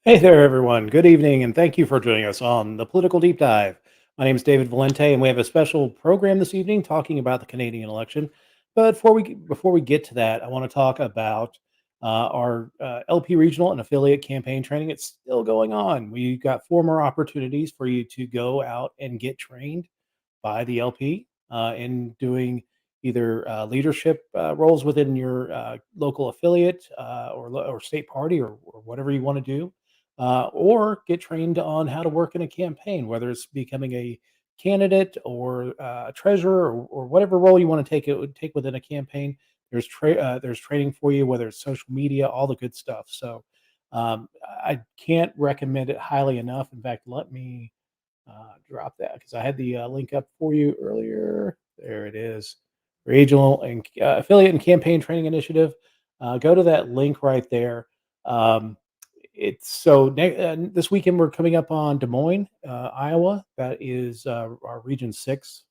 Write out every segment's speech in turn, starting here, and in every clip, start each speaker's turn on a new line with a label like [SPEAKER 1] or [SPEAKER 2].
[SPEAKER 1] Hey there, everyone. Good evening, and thank you for joining us on the Political Deep Dive. My name is David Valente, and we have a special program this evening talking about the Canadian election. But before we get to that, I want to talk about our LP regional and affiliate campaign training. It's still going on. We've got four more opportunities for you to go out and get trained by the LP in doing either leadership roles within your local affiliate or state party or whatever you want to do, or get trained on how to work in a campaign, whether it's becoming a candidate or a treasurer or whatever role you want to take within a campaign. There's training for you, whether it's social media, all the good stuff. So I can't recommend it highly enough. In fact, let me drop that because I had the link up for you earlier. There it is. Regional and affiliate and campaign training initiative. Go to that link right there. Um, this weekend we're coming up on Des Moines, Iowa. That is our Region 6,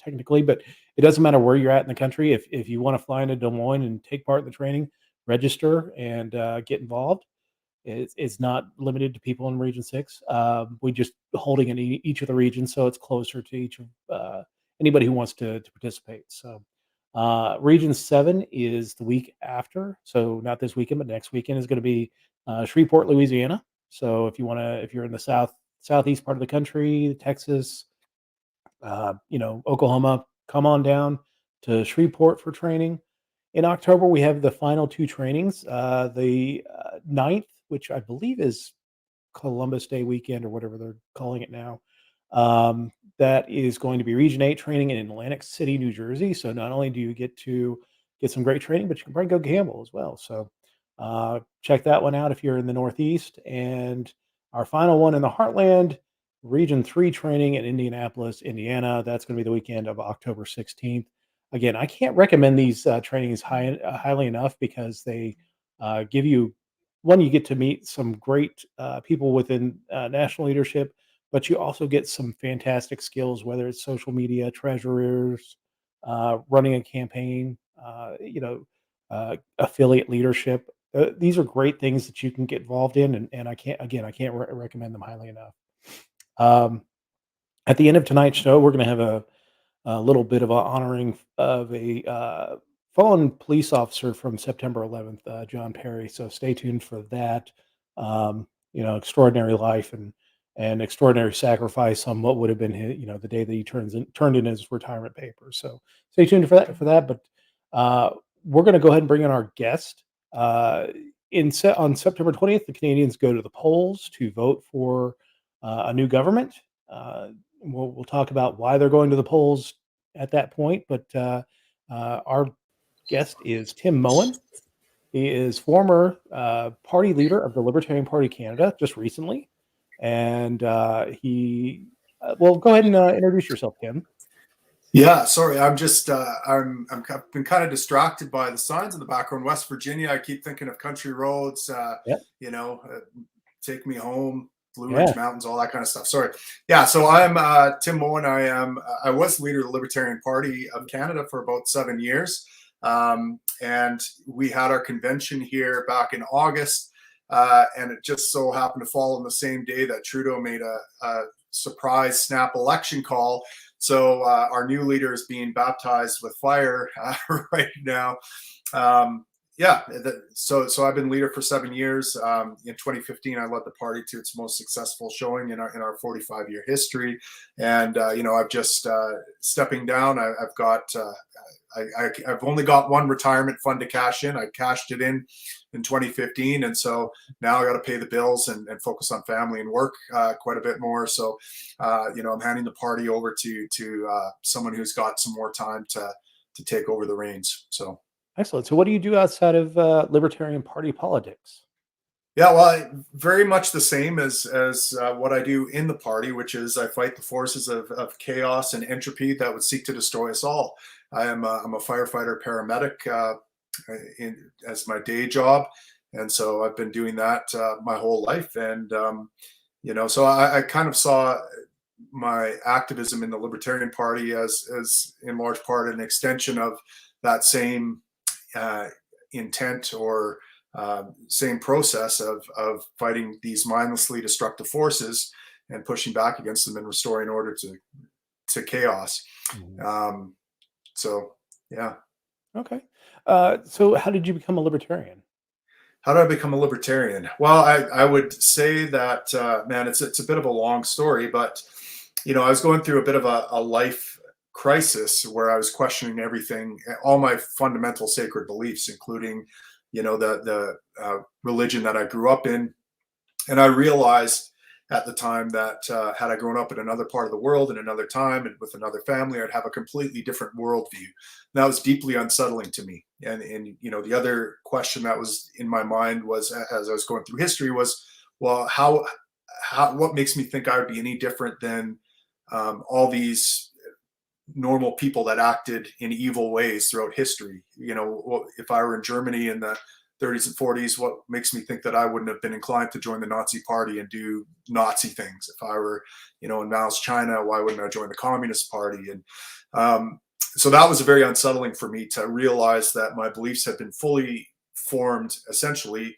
[SPEAKER 1] technically, but it doesn't matter where you're at in the country. If you want to fly into Des Moines and take part in the training, register and get involved. It's not limited to people in Region 6. We just holding in each of the regions, so it's closer to each of anybody who wants to participate. So, Region 7 is the week after. So, not this weekend, but next weekend is going to be Shreveport, Louisiana. So, if you're in the southeast part of the country, Texas, Oklahoma, come on down to Shreveport for training. In October, we have the final two trainings. The 9th, which I believe is Columbus Day weekend or whatever they're calling it now. That is going to be Region 8 training in Atlantic City, New Jersey. So not only do you get to get some great training, but you can probably go gamble as well. So check that one out if you're in the Northeast. And our final one in the Heartland, Region 3 training in Indianapolis, Indiana. That's going to be the weekend of October 16th. Again, I can't recommend these trainings highly enough because they give you one, you get to meet some great people within national leadership, but you also get some fantastic skills, whether it's social media, treasurers, running a campaign, affiliate leadership. These are great things that you can get involved in, and I can't recommend them highly enough. Um, at the end of tonight's show, we're going to have a little bit of a honoring of a fallen police officer from September 11th, John Perry. So stay tuned for that. Extraordinary life and extraordinary sacrifice on what would have been the day that he turned in his retirement papers. So stay tuned for that. But we're going to go ahead and bring in our guest. On September 20th, the Canadians go to the polls to vote for a new government. We'll talk about why they're going to the polls at that point. But our guest is Tim Moen. He is former party leader of the Libertarian Party of Canada just recently. And well, go ahead and introduce yourself, Tim.
[SPEAKER 2] Yeah, sorry. I've been kind of distracted by the signs in the background. West Virginia. I keep thinking of country roads.
[SPEAKER 1] Yep.
[SPEAKER 2] Take me home. Blue
[SPEAKER 1] Yeah.
[SPEAKER 2] Ridge Mountains, all that kind of stuff. Sorry. Yeah. So I'm Tim Moen. I was leader of the Libertarian Party of Canada for about 7 years, and we had our convention here back in August, and it just so happened to fall on the same day that Trudeau made a surprise snap election call. So our new leader is being baptized with fire right now. So I've been leader for 7 years. In 2015, I led the party to its most successful showing in our 45-year history. And I've just stepping down. I've only got one retirement fund to cash in. I cashed it in 2015, and so now I got to pay the bills and focus on family and work quite a bit more. So I'm handing the party over to someone who's got some more time to take over the reins. So.
[SPEAKER 1] Excellent. So what do you do outside of Libertarian Party politics?
[SPEAKER 2] Yeah, well, very much the same as what I do in the party, which is I fight the forces of chaos and entropy that would seek to destroy us all. I'm a firefighter paramedic as my day job, and so I've been doing that my whole life. And so I kind of saw my activism in the Libertarian Party as in large part an extension of that same intent or same process of fighting these mindlessly destructive forces and pushing back against them and restoring order to chaos.
[SPEAKER 1] Mhm.
[SPEAKER 2] So yeah.
[SPEAKER 1] Okay. So how did you become a libertarian?
[SPEAKER 2] How did I become a libertarian? Well, I would say that, man, it's a bit of a long story, but I was going through a bit of a life crisis where I was questioning everything, all my fundamental sacred beliefs, including, the religion that I grew up in. And I realized at the time that, had I grown up in another part of the world in another time and with another family, I'd have a completely different worldview. That was deeply unsettling to me. And the other question that was in my mind was, as I was going through history, was, well, what makes me think I would be any different than, all these normal people that acted in evil ways throughout history? If I were in Germany in the 30s and 40s, what makes me think that I wouldn't have been inclined to join the Nazi party and do Nazi things? If I were, in Mao's China, why wouldn't I join the Communist Party? And so that was very unsettling for me to realize that my beliefs had been fully formed essentially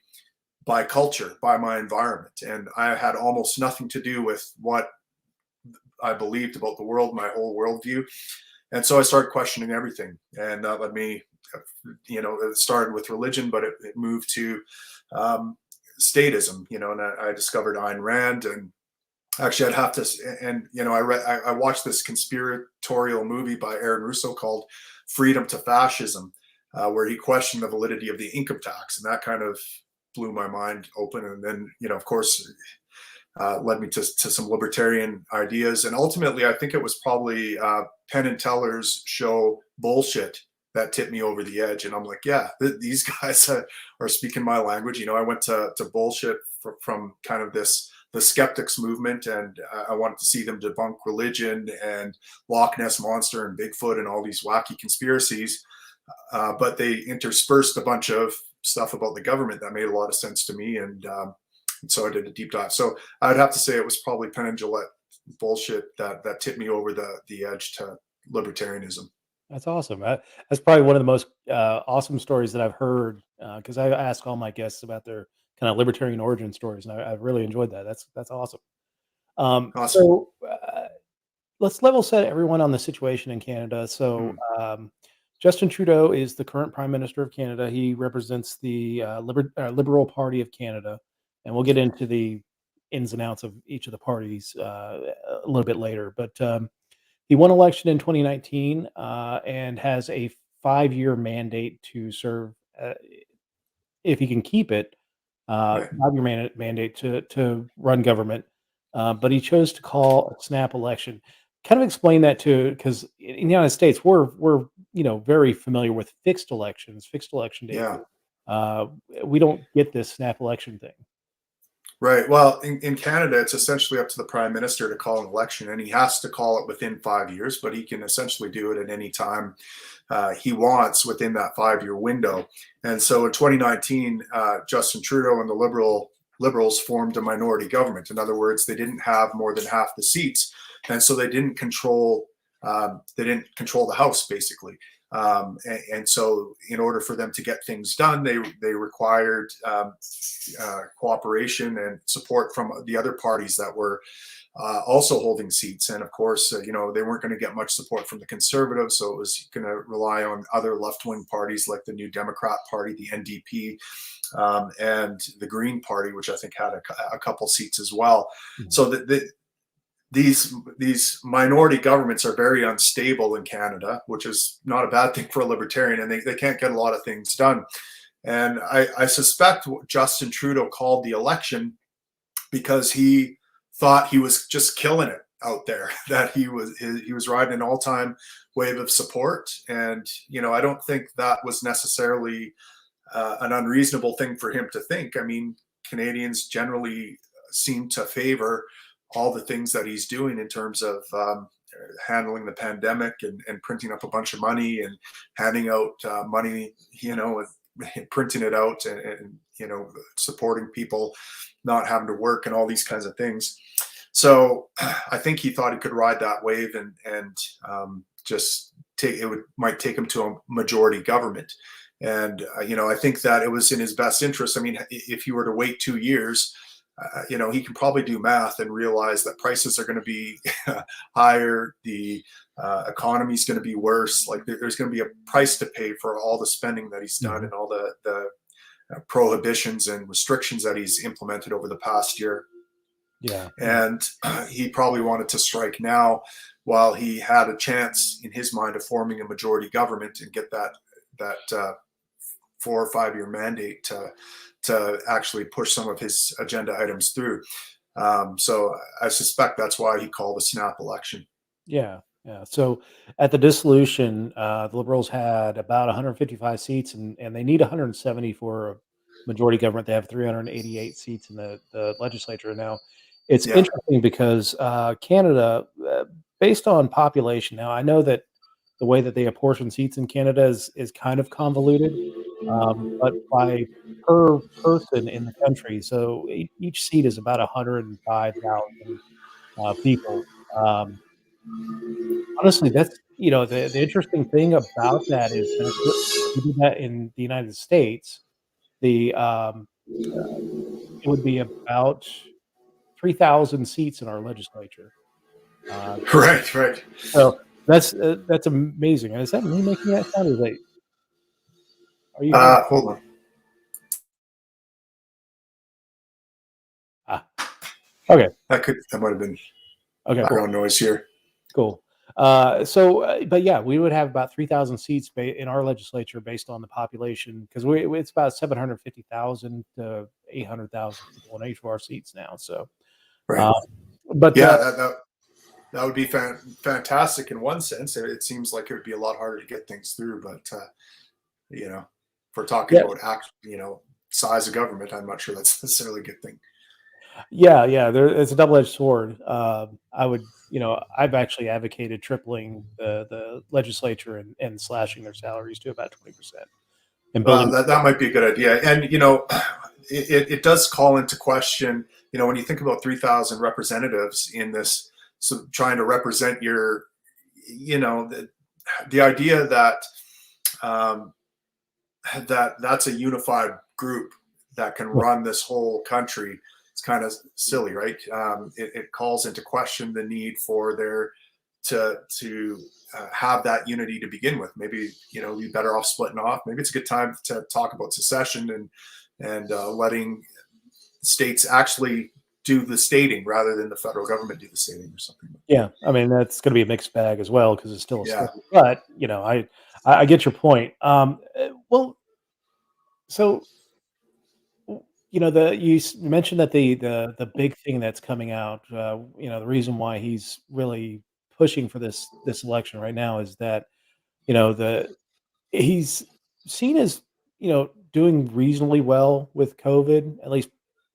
[SPEAKER 2] by culture, by my environment. And I had almost nothing to do with what I believed about the world, my whole worldview. And so I started questioning everything. And that led me, it started with religion, but it moved to statism, and I discovered Ayn Rand. And actually I'd have to, and, I watched this conspiratorial movie by Aaron Russo called Freedom to Fascism, where he questioned the validity of the income tax. And that kind of blew my mind open. And then, of course, led me to some libertarian ideas. And ultimately, I think it was probably Penn and Teller's show Bullshit that tipped me over the edge. And I'm like, yeah, these guys are speaking my language. I went to Bullshit from kind of the skeptics movement, and I wanted to see them debunk religion and Loch Ness Monster and Bigfoot and all these wacky conspiracies. But they interspersed a bunch of stuff about the government that made a lot of sense to me. And so I did a deep dive. So I'd have to say it was probably Penn and Jillette Bullshit that tipped me over the edge to libertarianism.
[SPEAKER 1] That's awesome. That's probably one of the most awesome stories that I've heard, because I ask all my guests about their kind of libertarian origin stories, and I've really enjoyed that. That's awesome.
[SPEAKER 2] Awesome.
[SPEAKER 1] So let's level set everyone on the situation in Canada. So
[SPEAKER 2] Hmm.
[SPEAKER 1] Justin Trudeau is the current Prime Minister of Canada. He represents the Liberal Party of Canada, and we'll get into the ins and outs of each of the parties a little bit later. But he won election in 2019 and has a 5-year mandate to serve, if he can keep it,
[SPEAKER 2] Right.
[SPEAKER 1] 5-year mandate to run government. But he chose to call a snap election. Kind of explain that to, because in the United States we're very familiar with fixed elections, fixed election dates.
[SPEAKER 2] Yeah.
[SPEAKER 1] Uh, we don't get this snap election thing.
[SPEAKER 2] Right. Well, in Canada, it's essentially up to the prime minister to call an election, and he has to call it within 5 years, but he can essentially do it at any time he wants within that 5-year window. And so in 2019, Justin Trudeau and the Liberals formed a minority government. In other words, they didn't have more than half the seats, and so they didn't control the House basically. And so, in order for them to get things done, they required cooperation and support from the other parties that were also holding seats. And of course, they weren't going to get much support from the Conservatives, so it was going to rely on other left-wing parties like the New Democrat Party, the NDP, and the Green Party, which I think had a couple seats as well.
[SPEAKER 1] Mhm.
[SPEAKER 2] So these minority governments are very unstable in Canada, which is not a bad thing for a libertarian, and they can't get a lot of things done. And I suspect Justin Trudeau called the election because he thought he was just killing it out there, that he was riding an all-time wave of support. And I don't think that was necessarily an unreasonable thing for him to think. I mean, Canadians generally seem to favor all the things that he's doing in terms of handling the pandemic and printing up a bunch of money and handing out money, printing it out and supporting people not having to work and all these kinds of things. So I think he thought he could ride that wave and just might take him to a majority government. And I think that it was in his best interest. I mean, if you were to wait 2 years, he can probably do math and realize that prices are going to be higher. The economy is going to be worse. Like there's going to be a price to pay for all the spending that he's done and all the prohibitions and restrictions that he's implemented over the past year.
[SPEAKER 1] Yeah.
[SPEAKER 2] And he probably wanted to strike now while he had a chance in his mind of forming a majority government and get that 4 or 5 year mandate to actually push some of his agenda items through. So I suspect that's why he called a snap election.
[SPEAKER 1] Yeah. Yeah. So at the dissolution, the Liberals had about 155 seats, and they need 170 for a majority government. They have 388 seats in the legislature now. It's
[SPEAKER 2] Yeah.
[SPEAKER 1] interesting because Canada, based on population, now I know that the way that they apportion seats in Canada is kind of convoluted, but by per person in the country, so each seat is about 105,000 people. Honestly, that's the interesting thing about that is that if we did that in the United States, the it would be about 3,000 seats in our legislature.
[SPEAKER 2] Right. Right.
[SPEAKER 1] So that's amazing. And is that me making that sound? Or is that are you?
[SPEAKER 2] Hold on.
[SPEAKER 1] Okay.
[SPEAKER 2] That might have been
[SPEAKER 1] Okay. Cool.
[SPEAKER 2] background noise here.
[SPEAKER 1] Cool. But yeah, we would have about 3,000 seats in our legislature based on the population, because it's about 750,000 to 800,000 people in each of our seats now. So,
[SPEAKER 2] Right.
[SPEAKER 1] But
[SPEAKER 2] Yeah, that would be fantastic in one sense. It seems like it would be a lot harder to get things through, but if we're talking about size of government, I'm not sure that's necessarily a good thing.
[SPEAKER 1] yeah, it's a double-edged sword. I've actually advocated tripling the legislature and slashing their salaries to about 20%. And building
[SPEAKER 2] that might be a good idea. And it does call into question, when you think about 3,000 representatives in this, so trying to represent your, the idea that that's a unified group that can run this whole country. It's kind of silly, right? It calls into question the need for there to have that unity to begin with. Maybe be better off splitting off. Maybe it's a good time to talk about secession and letting states actually do the stating rather than the federal government do the stating or something.
[SPEAKER 1] Yeah, I mean that's going to be a mixed bag as well because it's still a
[SPEAKER 2] Yeah.
[SPEAKER 1] state. But I get your point. Well, so you mentioned that the big thing that's coming out. The reason why he's really pushing for this election right now is that he's seen as doing reasonably well with COVID, at least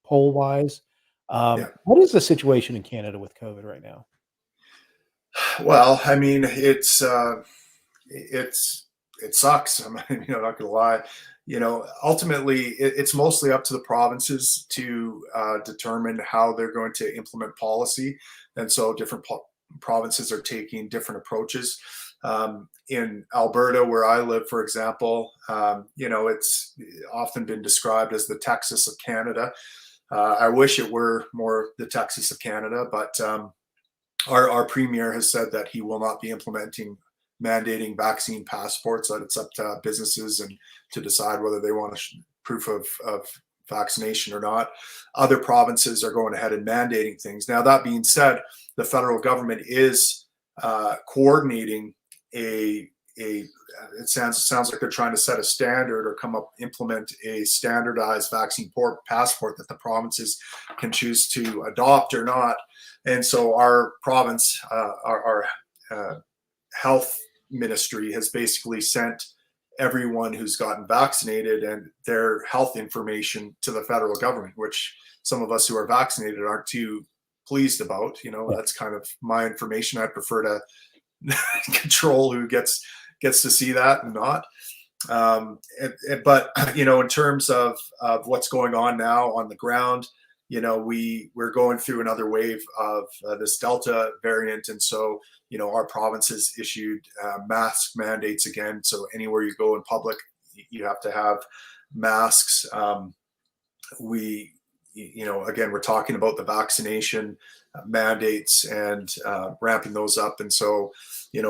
[SPEAKER 1] poll wise. What is the situation in Canada with COVID right now?
[SPEAKER 2] Well, I mean, it sucks. I'm not gonna lie. Ultimately, it's mostly up to the provinces to determine how they're going to implement policy, and so different provinces are taking different approaches. In Alberta, where I live, for example, it's often been described as the Texas of Canada. I wish it were more the Texas of Canada, but our premier has said that he will not be mandating vaccine passports, that it's up to businesses and to decide whether they want proof of vaccination or not. Other provinces are going ahead and mandating things. Now, that being said, the federal government is coordinating it sounds like they're trying to set a standard or implement a standardized vaccine passport that the provinces can choose to adopt or not. And so our province, our health ministry has basically sent everyone who's gotten vaccinated and their health information to the federal government, which some of us who are vaccinated aren't too pleased about. That's kind of my information. I prefer to control who gets to see that and not. But in terms of what's going on now on the ground, we're going through another wave of this Delta variant, and so our province has issued mask mandates again. So anywhere you go in public, you have to have masks. Again, we're talking about the vaccination mandates and ramping those up. And so,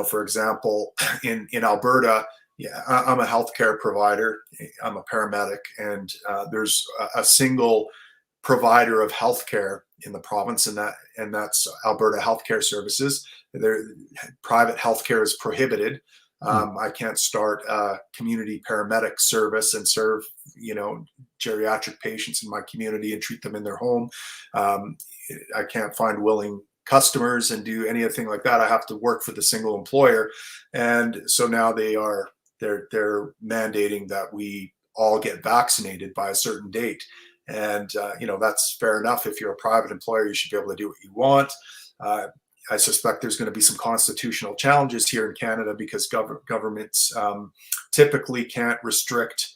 [SPEAKER 2] for example, in Alberta, I'm a healthcare provider. I'm a paramedic, and there's a single provider of healthcare in the province, and that's Alberta Healthcare Services. Private healthcare is prohibited. I can't start a community paramedic service and serve, geriatric patients in my community and treat them in their home. I can't find willing customers and do anything like that. I have to work for the single employer. And so now they're mandating that we all get vaccinated by a certain date. And, that's fair enough. If you're a private employer, you should be able to do what you want. I suspect there's going to be some constitutional challenges here in Canada because governments typically can't restrict.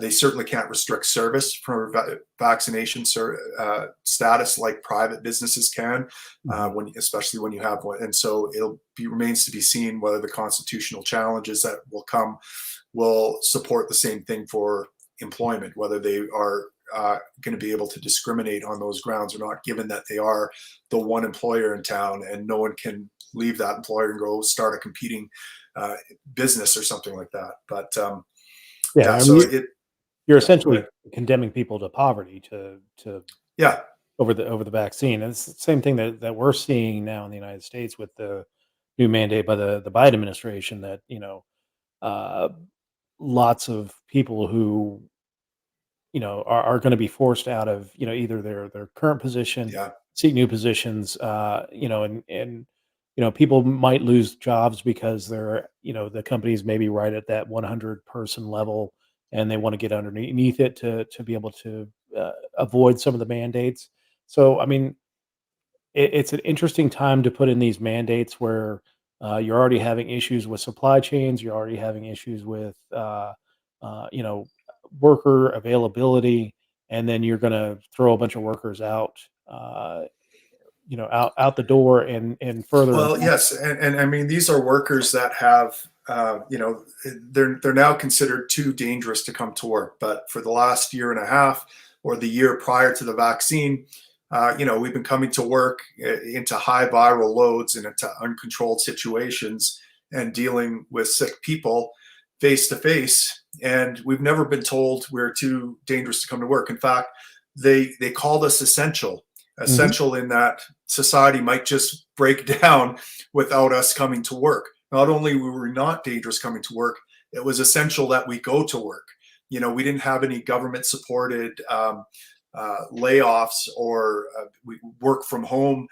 [SPEAKER 2] They certainly can't restrict service for vaccination status like private businesses can, especially when you have one. And so remains to be seen whether the constitutional challenges that will come will support the same thing for employment, whether they are going to be able to discriminate on those grounds or not, given that they are the one employer in town and no one can leave that employer and go start a competing business or something like that. But
[SPEAKER 1] you're essentially condemning people to poverty to over the vaccine. And it's the same thing that we're seeing now in the United States with the new mandate by the Biden administration that, lots of people who are going to be forced out of, either their current position, seek new positions, and people might lose jobs because they're, the company's maybe right at that 100 person level and they want to get underneath it to be able to avoid some of the mandates. So, I mean, it's an interesting time to put in these mandates where you're already having issues with supply chains. You're already having issues with, worker availability, and then you're going to throw a bunch of workers out, out the door and further.
[SPEAKER 2] Well, yes, and I mean these are workers that have, they're now considered too dangerous to come to work. But for the last year and a half, or the year prior to the vaccine, we've been coming to work into high viral loads and into uncontrolled situations and dealing with sick people face to face. And we've never been told we're too dangerous to come to work. In fact, they called us essential in that society might just break down without us coming to work. Not only were we not dangerous coming to work, it was essential that we go to work. We didn't have any government supported layoffs or work from home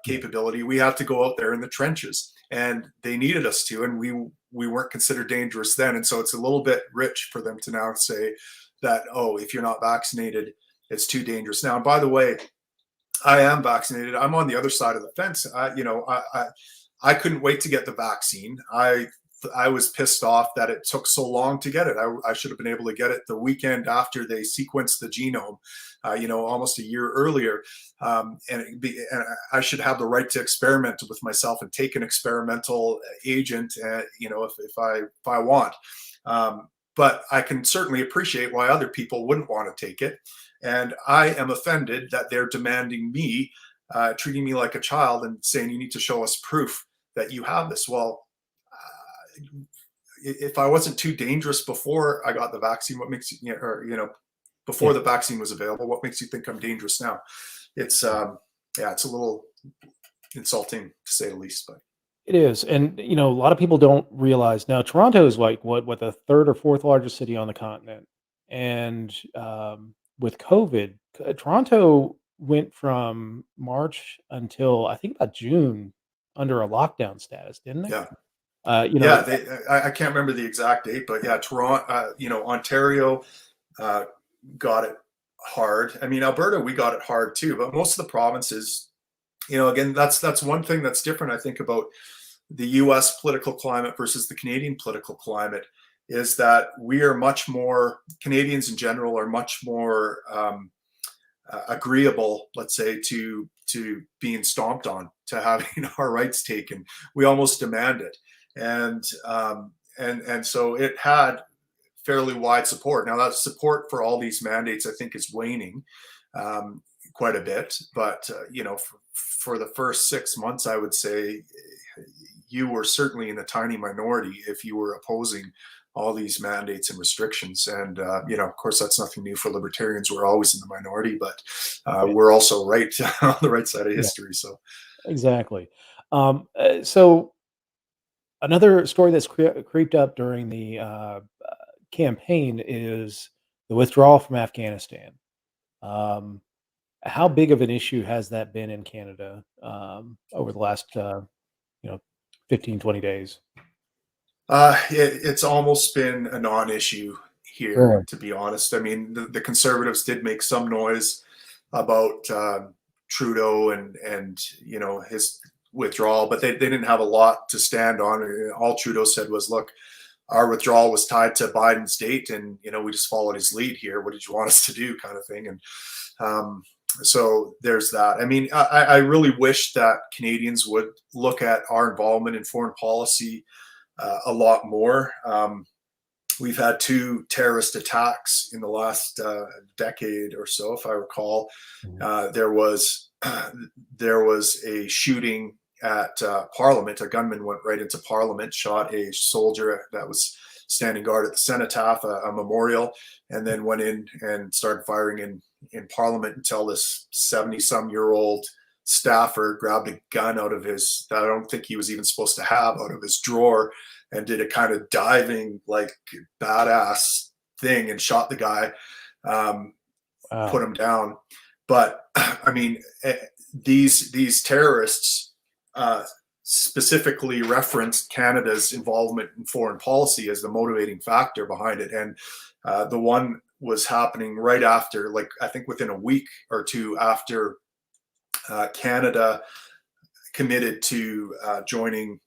[SPEAKER 2] capability. We had to go out there in the trenches, and they needed us to, and we weren't considered dangerous then. And so it's a little bit rich for them to now say that, oh, if you're not vaccinated, it's too dangerous. Now, by the way, I am vaccinated. I'm on the other side of the fence. I couldn't wait to get the vaccine. I was pissed off that it took so long to get it. I should have been able to get it the weekend after they sequenced the genome, almost a year earlier. And I should have the right to experiment with myself and take an experimental agent, if I want. But I can certainly appreciate why other people wouldn't want to take it. And I am offended that they're demanding me, treating me like a child and saying, you need to show us proof that you have this. Well, if I wasn't too dangerous before I got the vaccine, what makes you, before the vaccine was available, what makes you think I'm dangerous now? It's it's a little insulting to say the least, but
[SPEAKER 1] It is. And, a lot of people don't realize now Toronto is like what the third or fourth largest city on the continent. And with COVID, Toronto went from March until I think about June under a lockdown status, didn't they?
[SPEAKER 2] Yeah. I can't remember the exact date, but yeah, Toronto, Ontario got it hard. I mean, Alberta, we got it hard too, but most of the provinces, again, that's one thing that's different, I think, about the US political climate versus the Canadian political climate, is that we are much more, Canadians in general are much more agreeable, let's say, to being stomped on, to having our rights taken. We almost demand it, and so it had fairly wide support. Now that support for all these mandates, I think, is waning quite a bit. But for the first 6 months, I would say you were certainly in the tiny minority if you were opposing all these mandates and restrictions. And of course, that's nothing new for libertarians. We're always in the minority, but we're also right on the right side of history. So
[SPEAKER 1] exactly. So another story that's creeped up during the campaign is the withdrawal from Afghanistan. How big of an issue has that been in Canada over the last 15, 20 days?
[SPEAKER 2] It's almost been a non-issue here,
[SPEAKER 1] Really?
[SPEAKER 2] to be honest. I mean, the Conservatives did make some noise about Trudeau and his withdrawal, but they didn't have a lot to stand on. All Trudeau said was, "Look, our withdrawal was tied to Biden's date, and we just followed his lead here. What did you want us to do?" kind of thing. And so there's that. I mean, I really wish that Canadians would look at our involvement in foreign policy a lot more. We've had 2 terrorist attacks in the last decade or so, if I recall. There was a shooting at Parliament. A gunman went right into Parliament, shot a soldier that was standing guard at the cenotaph, a memorial, and then went in and started firing in Parliament until this 70-some-year-old staffer grabbed a gun out of his, I don't think he was even supposed to have, out of his drawer, and did a kind of diving, like, badass thing and shot the guy, put him down. But I mean, these terrorists specifically referenced Canada's involvement in foreign policy as the motivating factor behind it. And the one was happening right after, like, I think within a week or two after Canada committed to joining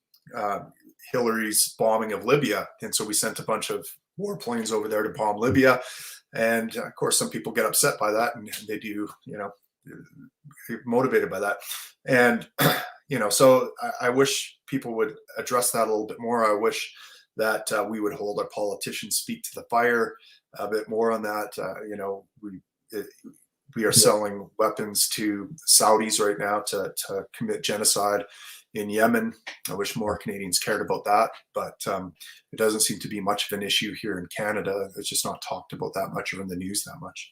[SPEAKER 2] Hillary's bombing of Libya. And so we sent a bunch of warplanes over there to bomb Libya. And of course, some people get upset by that, and they do, motivated by that. And, so I wish people would address that a little bit more. I wish that we would hold our politicians' feet to the fire a bit more on that. We are selling weapons to Saudis right now to commit genocide in Yemen. I wish more Canadians cared about that, but it doesn't seem to be much of an issue here in Canada. It's just not talked about that much or in the news that much.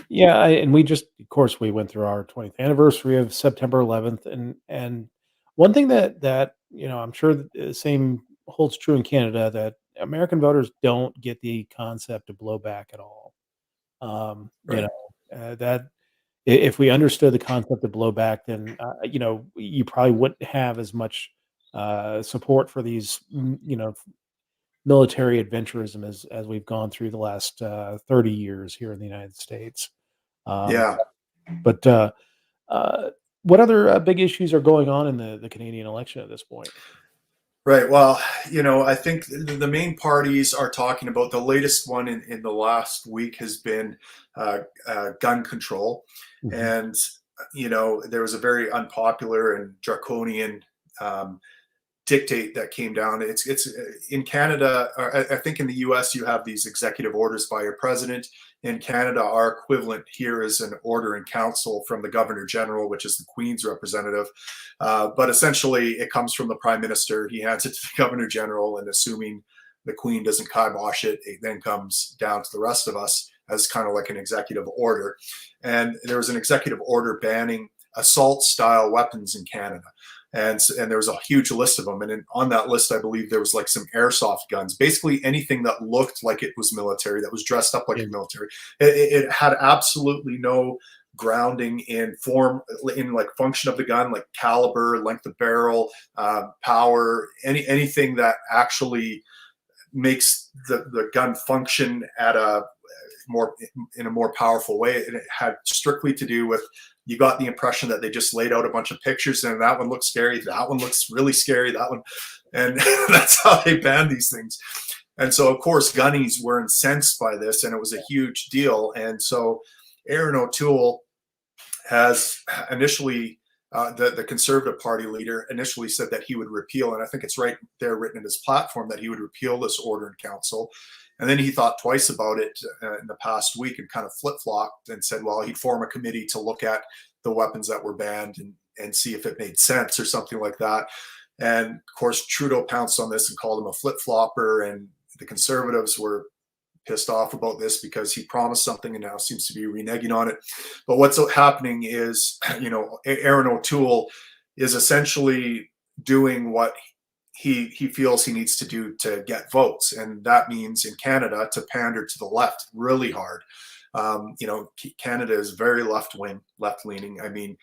[SPEAKER 1] Yeah, and we just, of course, we went through our 20th anniversary of September 11th, and one thing that I'm sure the same holds true in Canada, that American voters don't get the concept of blowback at all.
[SPEAKER 2] Right.
[SPEAKER 1] That if we understood the concept of blowback, then you probably wouldn't have as much support for these military adventurism as we've gone through the last 30 years here in the United States.
[SPEAKER 2] Yeah.
[SPEAKER 1] But what other big issues are going on in the Canadian election at this point?
[SPEAKER 2] Right. Well, I think the main parties are talking about, the latest one in the last week has been gun control.
[SPEAKER 1] Mhm.
[SPEAKER 2] And, there was a very unpopular and draconian dictate that came down. It's in Canada, or I think in the US, you have these executive orders by your president. In Canada, our equivalent here is an order in council from the Governor General, which is the Queen's representative. But essentially, it comes from the Prime Minister. He hands it to the Governor General, and assuming the Queen doesn't kibosh it, it then comes down to the rest of us as kind of like an executive order. And there was an executive order banning assault-style weapons in Canada. And there was a huge list of them. And on that list, I believe there was like some airsoft guns, basically anything that looked like it was military, that was dressed up like a military. It had absolutely no grounding in form, in like function of the gun, like caliber, length of barrel, power, anything that actually makes the gun function at in a more powerful way. And it had strictly to do with, you got the impression that they just laid out a bunch of pictures, and that one looks scary, that one looks really scary, that one, and that's how they banned these things. And so, of course, gunnies were incensed by this, and it was a huge deal. And so Aaron O'Toole has initially, the Conservative Party leader initially said that he would repeal, and I think it's right there written in his platform that he would repeal this order in council. And then he thought twice about it in the past week and kind of flip-flopped and said, well, he'd form a committee to look at the weapons that were banned and see if it made sense or something like that. And of course, Trudeau pounced on this and called him a flip-flopper, and the Conservatives were pissed off about this because he promised something and now seems to be reneging on it. But what's happening is, Aaron O'Toole is essentially doing what he feels he needs to do to get votes, and that means in Canada to pander to the left really hard. Canada is very left-leaning. I mean,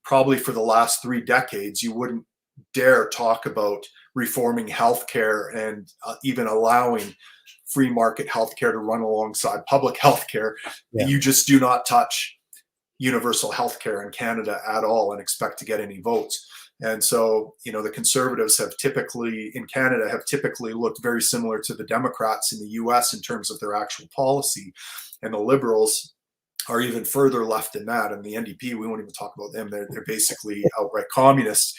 [SPEAKER 2] probably for the last 3 decades, you wouldn't dare talk about reforming healthcare and even allowing free market healthcare to run alongside public healthcare. Yeah. You just do not touch universal healthcare in Canada at all and expect to get any votes. And so, the Conservatives have typically looked very similar to the Democrats in the US in terms of their actual policy. And the Liberals are even further left than that. And the NDP, we won't even talk about them. They're basically outright communists.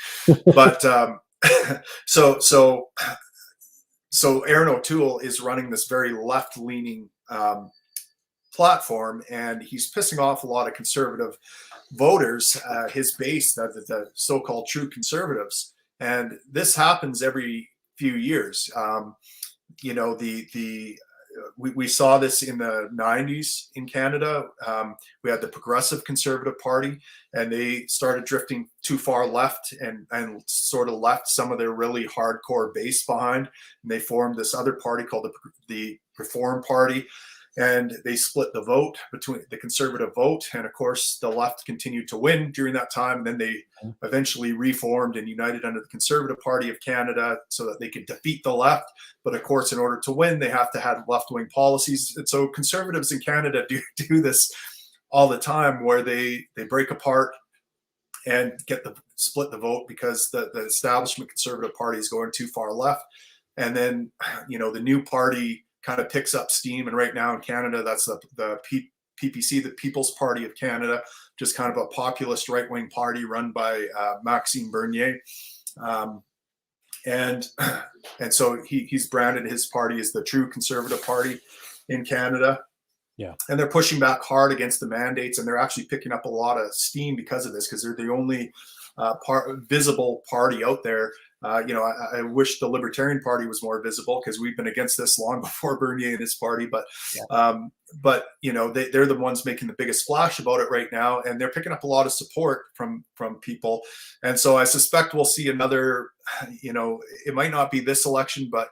[SPEAKER 2] But so Aaron O'Toole is running this very left-leaning platform, and he's pissing off a lot of conservative voters, his base, the so-called true conservatives. And this happens every few years. We saw this in the 90s in Canada. We had the Progressive Conservative Party, and they started drifting too far left and sort of left some of their really hardcore base behind. And they formed this other party called the Reform Party, and they split the vote between the conservative vote. And of course, the left continued to win during that time. And then they eventually reformed and united under the Conservative Party of Canada so that they could defeat the left. But of course, in order to win, they have to have left-wing policies. And so conservatives in Canada do this all the time, where they break apart and split the vote because the establishment Conservative Party is going too far left. And then, the new party kind of picks up steam. And right now in Canada, that's the PPC, the People's Party of Canada, just kind of a populist right-wing party run by Maxime Bernier. And so he's branded his party as the true Conservative Party in Canada.
[SPEAKER 1] Yeah. And
[SPEAKER 2] they're pushing back hard against the mandates, and they're actually picking up a lot of steam because of this, because they're the only visible party out there. I wish the Libertarian Party was more visible, because we've been against this long before Bernier and his party. But they're the ones making the biggest splash about it right now, and they're picking up a lot of support from people. And so I suspect we'll see another. It might not be this election, but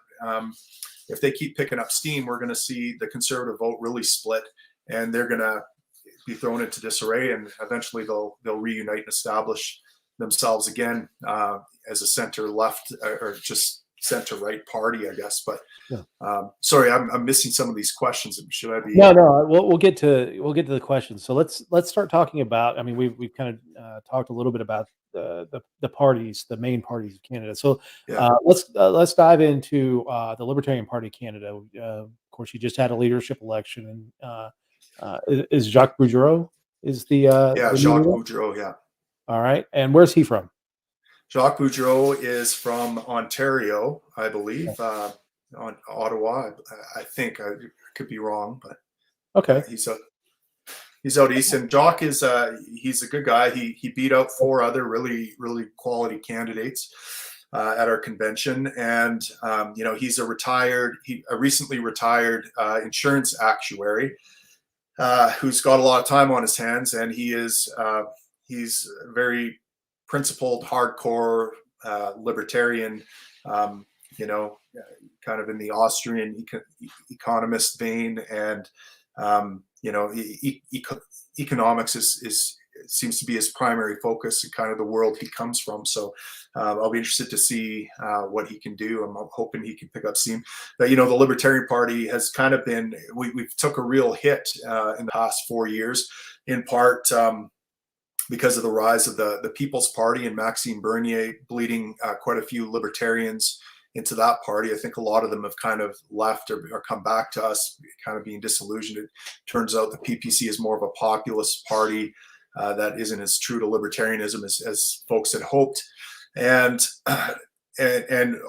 [SPEAKER 2] if they keep picking up steam, we're going to see the conservative vote really split, and they're going to be thrown into disarray, and eventually they'll reunite and establish themselves again as a center left or just center right party, I guess. But sorry, I'm missing some of these questions. Should I be?
[SPEAKER 1] No. We'll get to the questions. So let's start talking about. I mean, we've kind of talked a little bit about the parties, the main parties of Canada. So let's dive into the Libertarian Party of Canada. Of course, you just had a leadership election, and is Jacques Boudreau is the
[SPEAKER 2] Jacques Boudreau, yeah.
[SPEAKER 1] All right, and where's he from?
[SPEAKER 2] Jacques Boudreau is from Ontario, I believe, on Ottawa. I think I could be wrong, but
[SPEAKER 1] okay,
[SPEAKER 2] he's out east. And Jacques is he's a good guy. He beat out 4 other really quality candidates at our convention, and he's a recently retired insurance actuary who's got a lot of time on his hands, and he's very principled, hardcore libertarian, kind of in the Austrian economist vein, and economics seems to be his primary focus and kind of the world he comes from. So I'll be interested to see what he can do. I'm hoping he can pick up steam. But the Libertarian Party has kind of been we've took a real hit in the past 4 years, in part because of the rise of the People's Party and Maxime Bernier bleeding quite a few libertarians into that party. I think a lot of them have kind of left or come back to us, kind of being disillusioned. It turns out the PPC is more of a populist party, that isn't as true to libertarianism as folks had hoped, and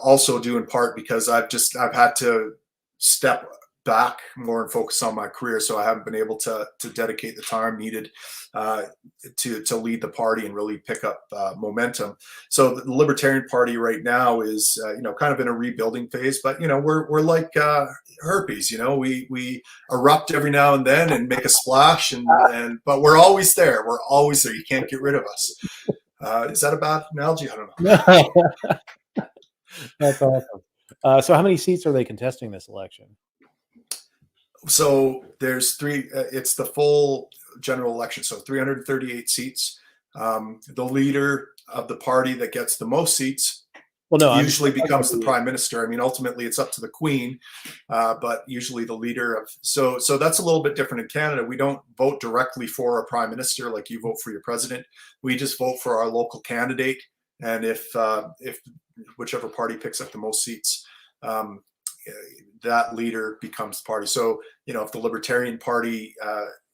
[SPEAKER 2] also due in part because I've had to step back more and focus on my career, so I haven't been able to dedicate the time needed to lead the party and really pick up momentum. So the Libertarian Party right now is kind of in a rebuilding phase, but we're like herpes. We erupt every now and then and make a splash, but we're always there. We're always there. You can't get rid of us. Is that a bad analogy? I don't know.
[SPEAKER 1] That's awesome. So how many seats are they contesting this election?
[SPEAKER 2] So there's three. It's the full general election, so 338 seats. The leader of the party that gets the most seats usually becomes the prime minister. I mean, ultimately, it's up to the Queen, but usually the leader of. So that's a little bit different in Canada. We don't vote directly for a prime minister like you vote for your president. We just vote for our local candidate, and if whichever party picks up the most seats, that leader becomes the party. So, if the Libertarian Party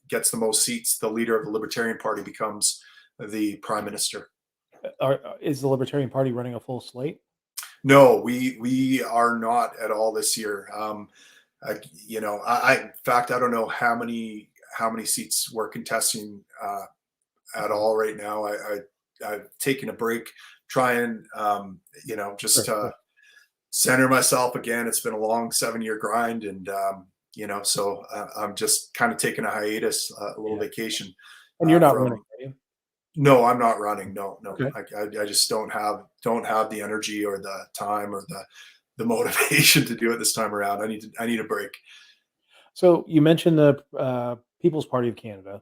[SPEAKER 2] gets the most seats, the leader of the Libertarian Party becomes the prime minister.
[SPEAKER 1] Is the Libertarian Party running a full slate?
[SPEAKER 2] No, we are not at all this year. In fact, I don't know how many seats we're contesting at all right now. I've taken a break, trying, to center myself again. It's been a long 7-year grind, and so I'm just kind of taking a hiatus, a little vacation.
[SPEAKER 1] And you're not running, are you?
[SPEAKER 2] No, I'm not running. No.
[SPEAKER 1] Okay.
[SPEAKER 2] I just don't have the energy or the time or the motivation to do it this time around. I need a break.
[SPEAKER 1] So you mentioned the People's Party of Canada,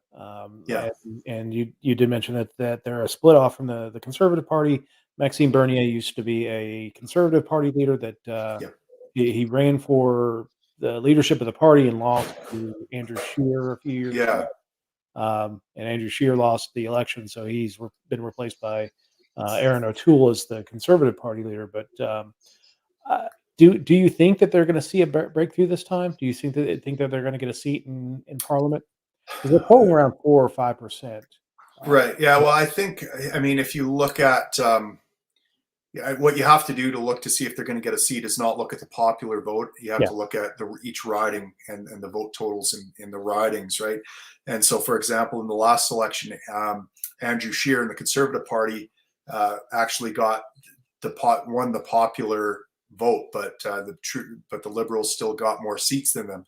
[SPEAKER 2] Yeah,
[SPEAKER 1] and you did mention that they're a split off from the Conservative Party. Maxime Bernier used to be a Conservative Party leader that he ran for the leadership of the party and lost to Andrew Scheer a few years ago. And Andrew Scheer lost the election, so he's been replaced by Aaron O'Toole as the Conservative Party leader. But do you think that they're going to see a breakthrough this time? Do you think that they're going to get a seat in Parliament? Because they're polling around 4 or 5%.
[SPEAKER 2] Right. Yeah. Well, if you look at what you have to do to look to see if they're going to get a seat is not look at the popular vote. You have to look at each riding and the vote totals in the ridings, right? And so, for example, in the last election, Andrew Scheer in the Conservative Party actually won the popular vote, but the Liberals still got more seats than them.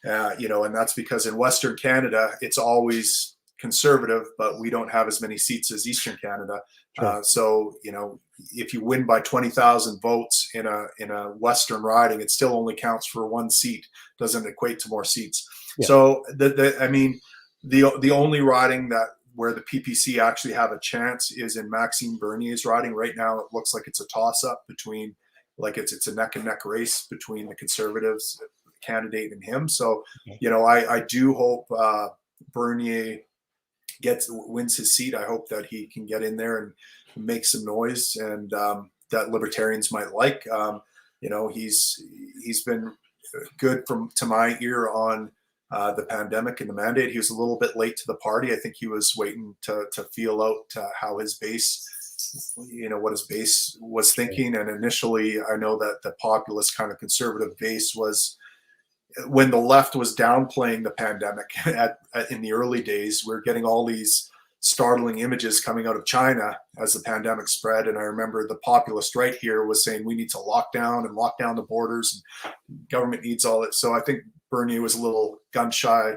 [SPEAKER 2] And that's because in Western Canada, it's always Conservative, but we don't have as many seats as Eastern Canada.
[SPEAKER 1] Sure.
[SPEAKER 2] So if you win by 20,000 votes in a Western riding, it still only counts for one seat. Doesn't equate to more seats.
[SPEAKER 1] Yeah.
[SPEAKER 2] So the only riding where the PPC actually have a chance is in Maxime Bernier's riding. Right now, it looks like it's a toss-up between, it's a neck and neck race between the Conservatives candidate and him. So I do hope Bernier wins his seat. I hope that he can get in there and make some noise, and that Libertarians might like. He's been good to my ear on the pandemic and the mandate. He was a little bit late to the party. I think he was waiting to feel out how his base, what his base was thinking. And initially, I know that the populist kind of conservative base was, when the left was downplaying the pandemic in the early days, we're getting all these startling images coming out of China as the pandemic spread. And I remember the populist right here was saying we need to lock down the borders, and government needs all it. So I think Bernier was a little gun shy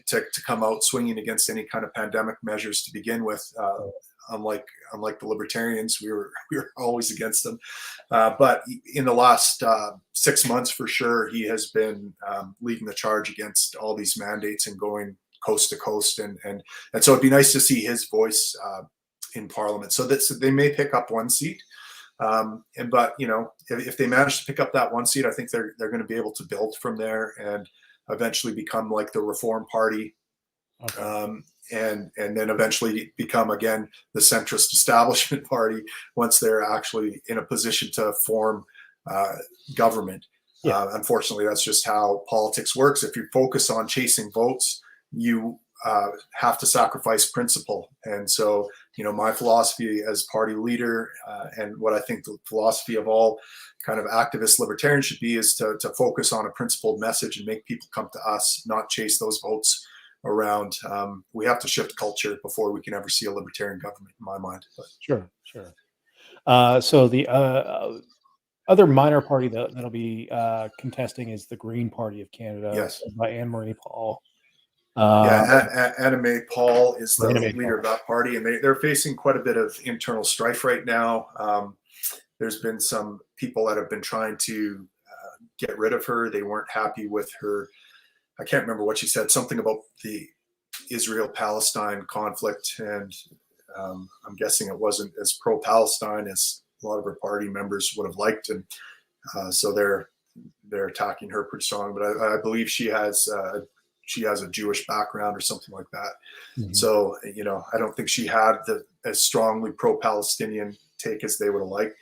[SPEAKER 2] to come out swinging against any kind of pandemic measures to begin with. Unlike the Libertarians, we were always against them. But in the last 6 months, for sure, he has been leading the charge against all these mandates and going coast to coast. And so it'd be nice to see his voice in Parliament. So they may pick up one seat. But if they manage to pick up that one seat, I think they're going to be able to build from there and eventually become like the Reform Party. Okay. And then eventually become again the centrist establishment party once they're actually in a position to form government. Unfortunately, that's just how politics works. If you focus on chasing votes, you have to sacrifice principle. And so, my philosophy as party leader, and what I think the philosophy of all kind of activist libertarians should be, is to focus on a principled message and make people come to us, not chase those votes around. We have to shift culture before we can ever see a libertarian government, in my mind. But.
[SPEAKER 1] Sure. So the other minor party that'll be contesting is the Green Party of Canada,
[SPEAKER 2] Yes.
[SPEAKER 1] by Anne-Marie Paul.
[SPEAKER 2] Anna May Paul is the leader of that party, and they're facing quite a bit of internal strife right now. There's been some people that have been trying to get rid of her. They weren't happy with her. I can't remember what she said, something about the Israel-Palestine conflict, and I'm guessing it wasn't as pro-Palestine as a lot of her party members would have liked, and so they're attacking her pretty strong. But I believe she has a Jewish background or something like that. Mm-hmm. So, I don't think she had as strongly pro-Palestinian take as they would have liked.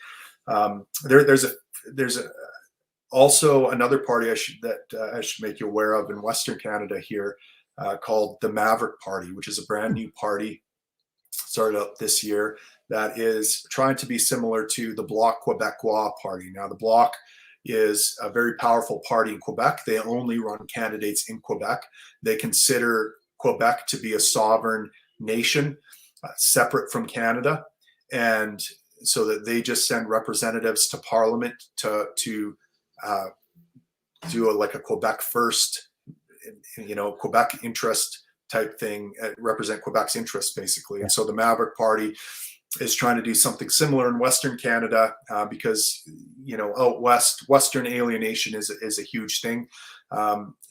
[SPEAKER 2] There's also another party I should make you aware of in Western Canada here, called the Maverick Party, which is a brand new party started up this year that is trying to be similar to the Bloc Québécois party. Now, the Bloc is a very powerful party in Quebec. They only run candidates in Quebec. They consider Quebec to be a sovereign nation, separate from Canada, and so that they just send representatives to Parliament to do a Quebec first, Quebec interest type thing, represent Quebec's interests basically. And so the Maverick Party is trying to do something similar in Western Canada, because out west, Western alienation is a huge thing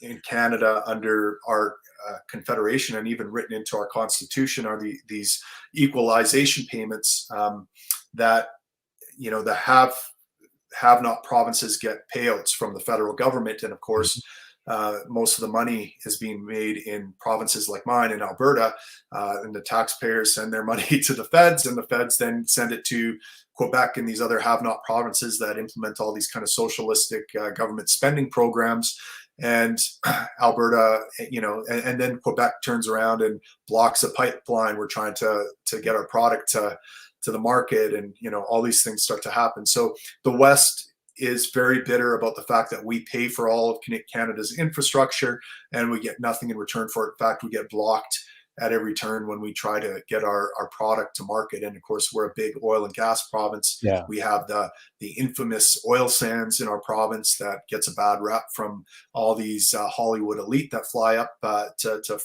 [SPEAKER 2] in Canada under our Confederation, and even written into our Constitution are these equalization payments that the have-not provinces get payouts from the federal government, and of course. Most of the money is being made in provinces like mine in Alberta, and the taxpayers send their money to the feds, and the feds then send it to Quebec and these other have-not provinces that implement all these kind of socialistic government spending programs. And Alberta, and then Quebec turns around and blocks a pipeline. We're trying to get our product to the market, and all these things start to happen. So the West is very bitter about the fact that we pay for all of Canada's infrastructure and we get nothing in return for it. In fact, we get blocked at every turn when we try to get our product to market. And of course, we're a big oil and gas province. Yeah. We have the infamous oil sands in our province that gets a bad rep from all these Hollywood elite that fly up to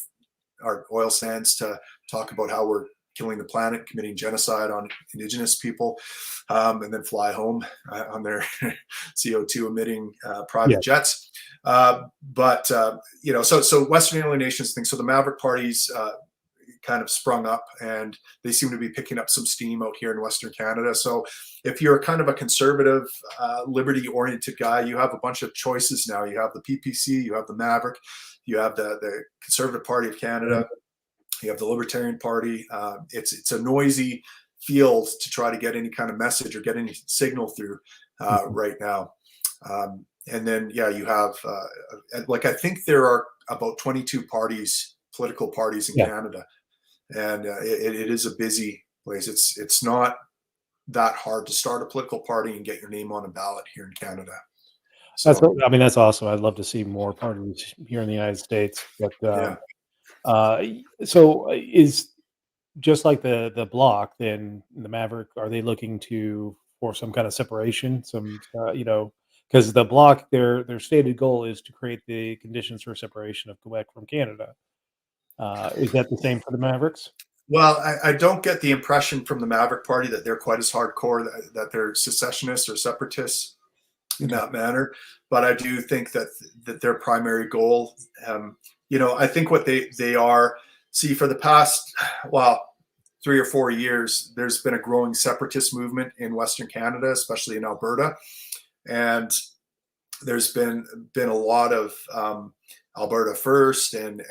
[SPEAKER 2] our oil sands to talk about how we're killing the planet, committing genocide on Indigenous people, and then fly home on their CO2 emitting private jets. So Western alienation is the thing. So the Maverick parties kind of sprung up, and they seem to be picking up some steam out here in Western Canada. So if you're kind of a conservative, liberty-oriented guy, you have a bunch of choices now. You have the PPC, you have the Maverick, you have the Conservative Party of Canada, you have the Libertarian Party. It's a noisy field to try to get any kind of message or get any signal through right now. And then, you have, I think there are about 22 political parties in Canada. And it is a busy place. It's not that hard to start a political party and get your name on a ballot here in Canada. So,
[SPEAKER 1] that's awesome. I'd love to see more parties here in the United States. But so is just like the Bloc, then the Maverick, are they looking for some kind of separation? Because the Bloc, their stated goal is to create the conditions for separation of Quebec from Canada. Is that the same for the Mavericks?
[SPEAKER 2] Well, I don't get the impression from the Maverick Party that they're quite as hardcore, that they're secessionists or separatists in that manner. But I do think that their primary goal, I think what they are, for the past, 3 or 4 years, there's been a growing separatist movement in Western Canada, especially in Alberta. And there's been a lot of Alberta first and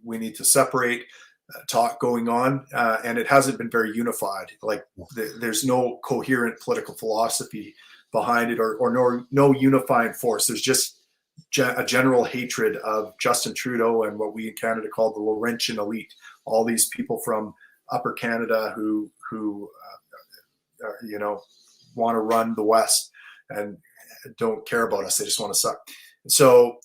[SPEAKER 2] we need to separate talk going on. And it hasn't been very unified. There's no coherent political philosophy behind it or no unifying force. There's just a general hatred of Justin Trudeau and what we in Canada call the Laurentian elite. All these people from Upper Canada who want to run the West and don't care about us. They just want to suck. So,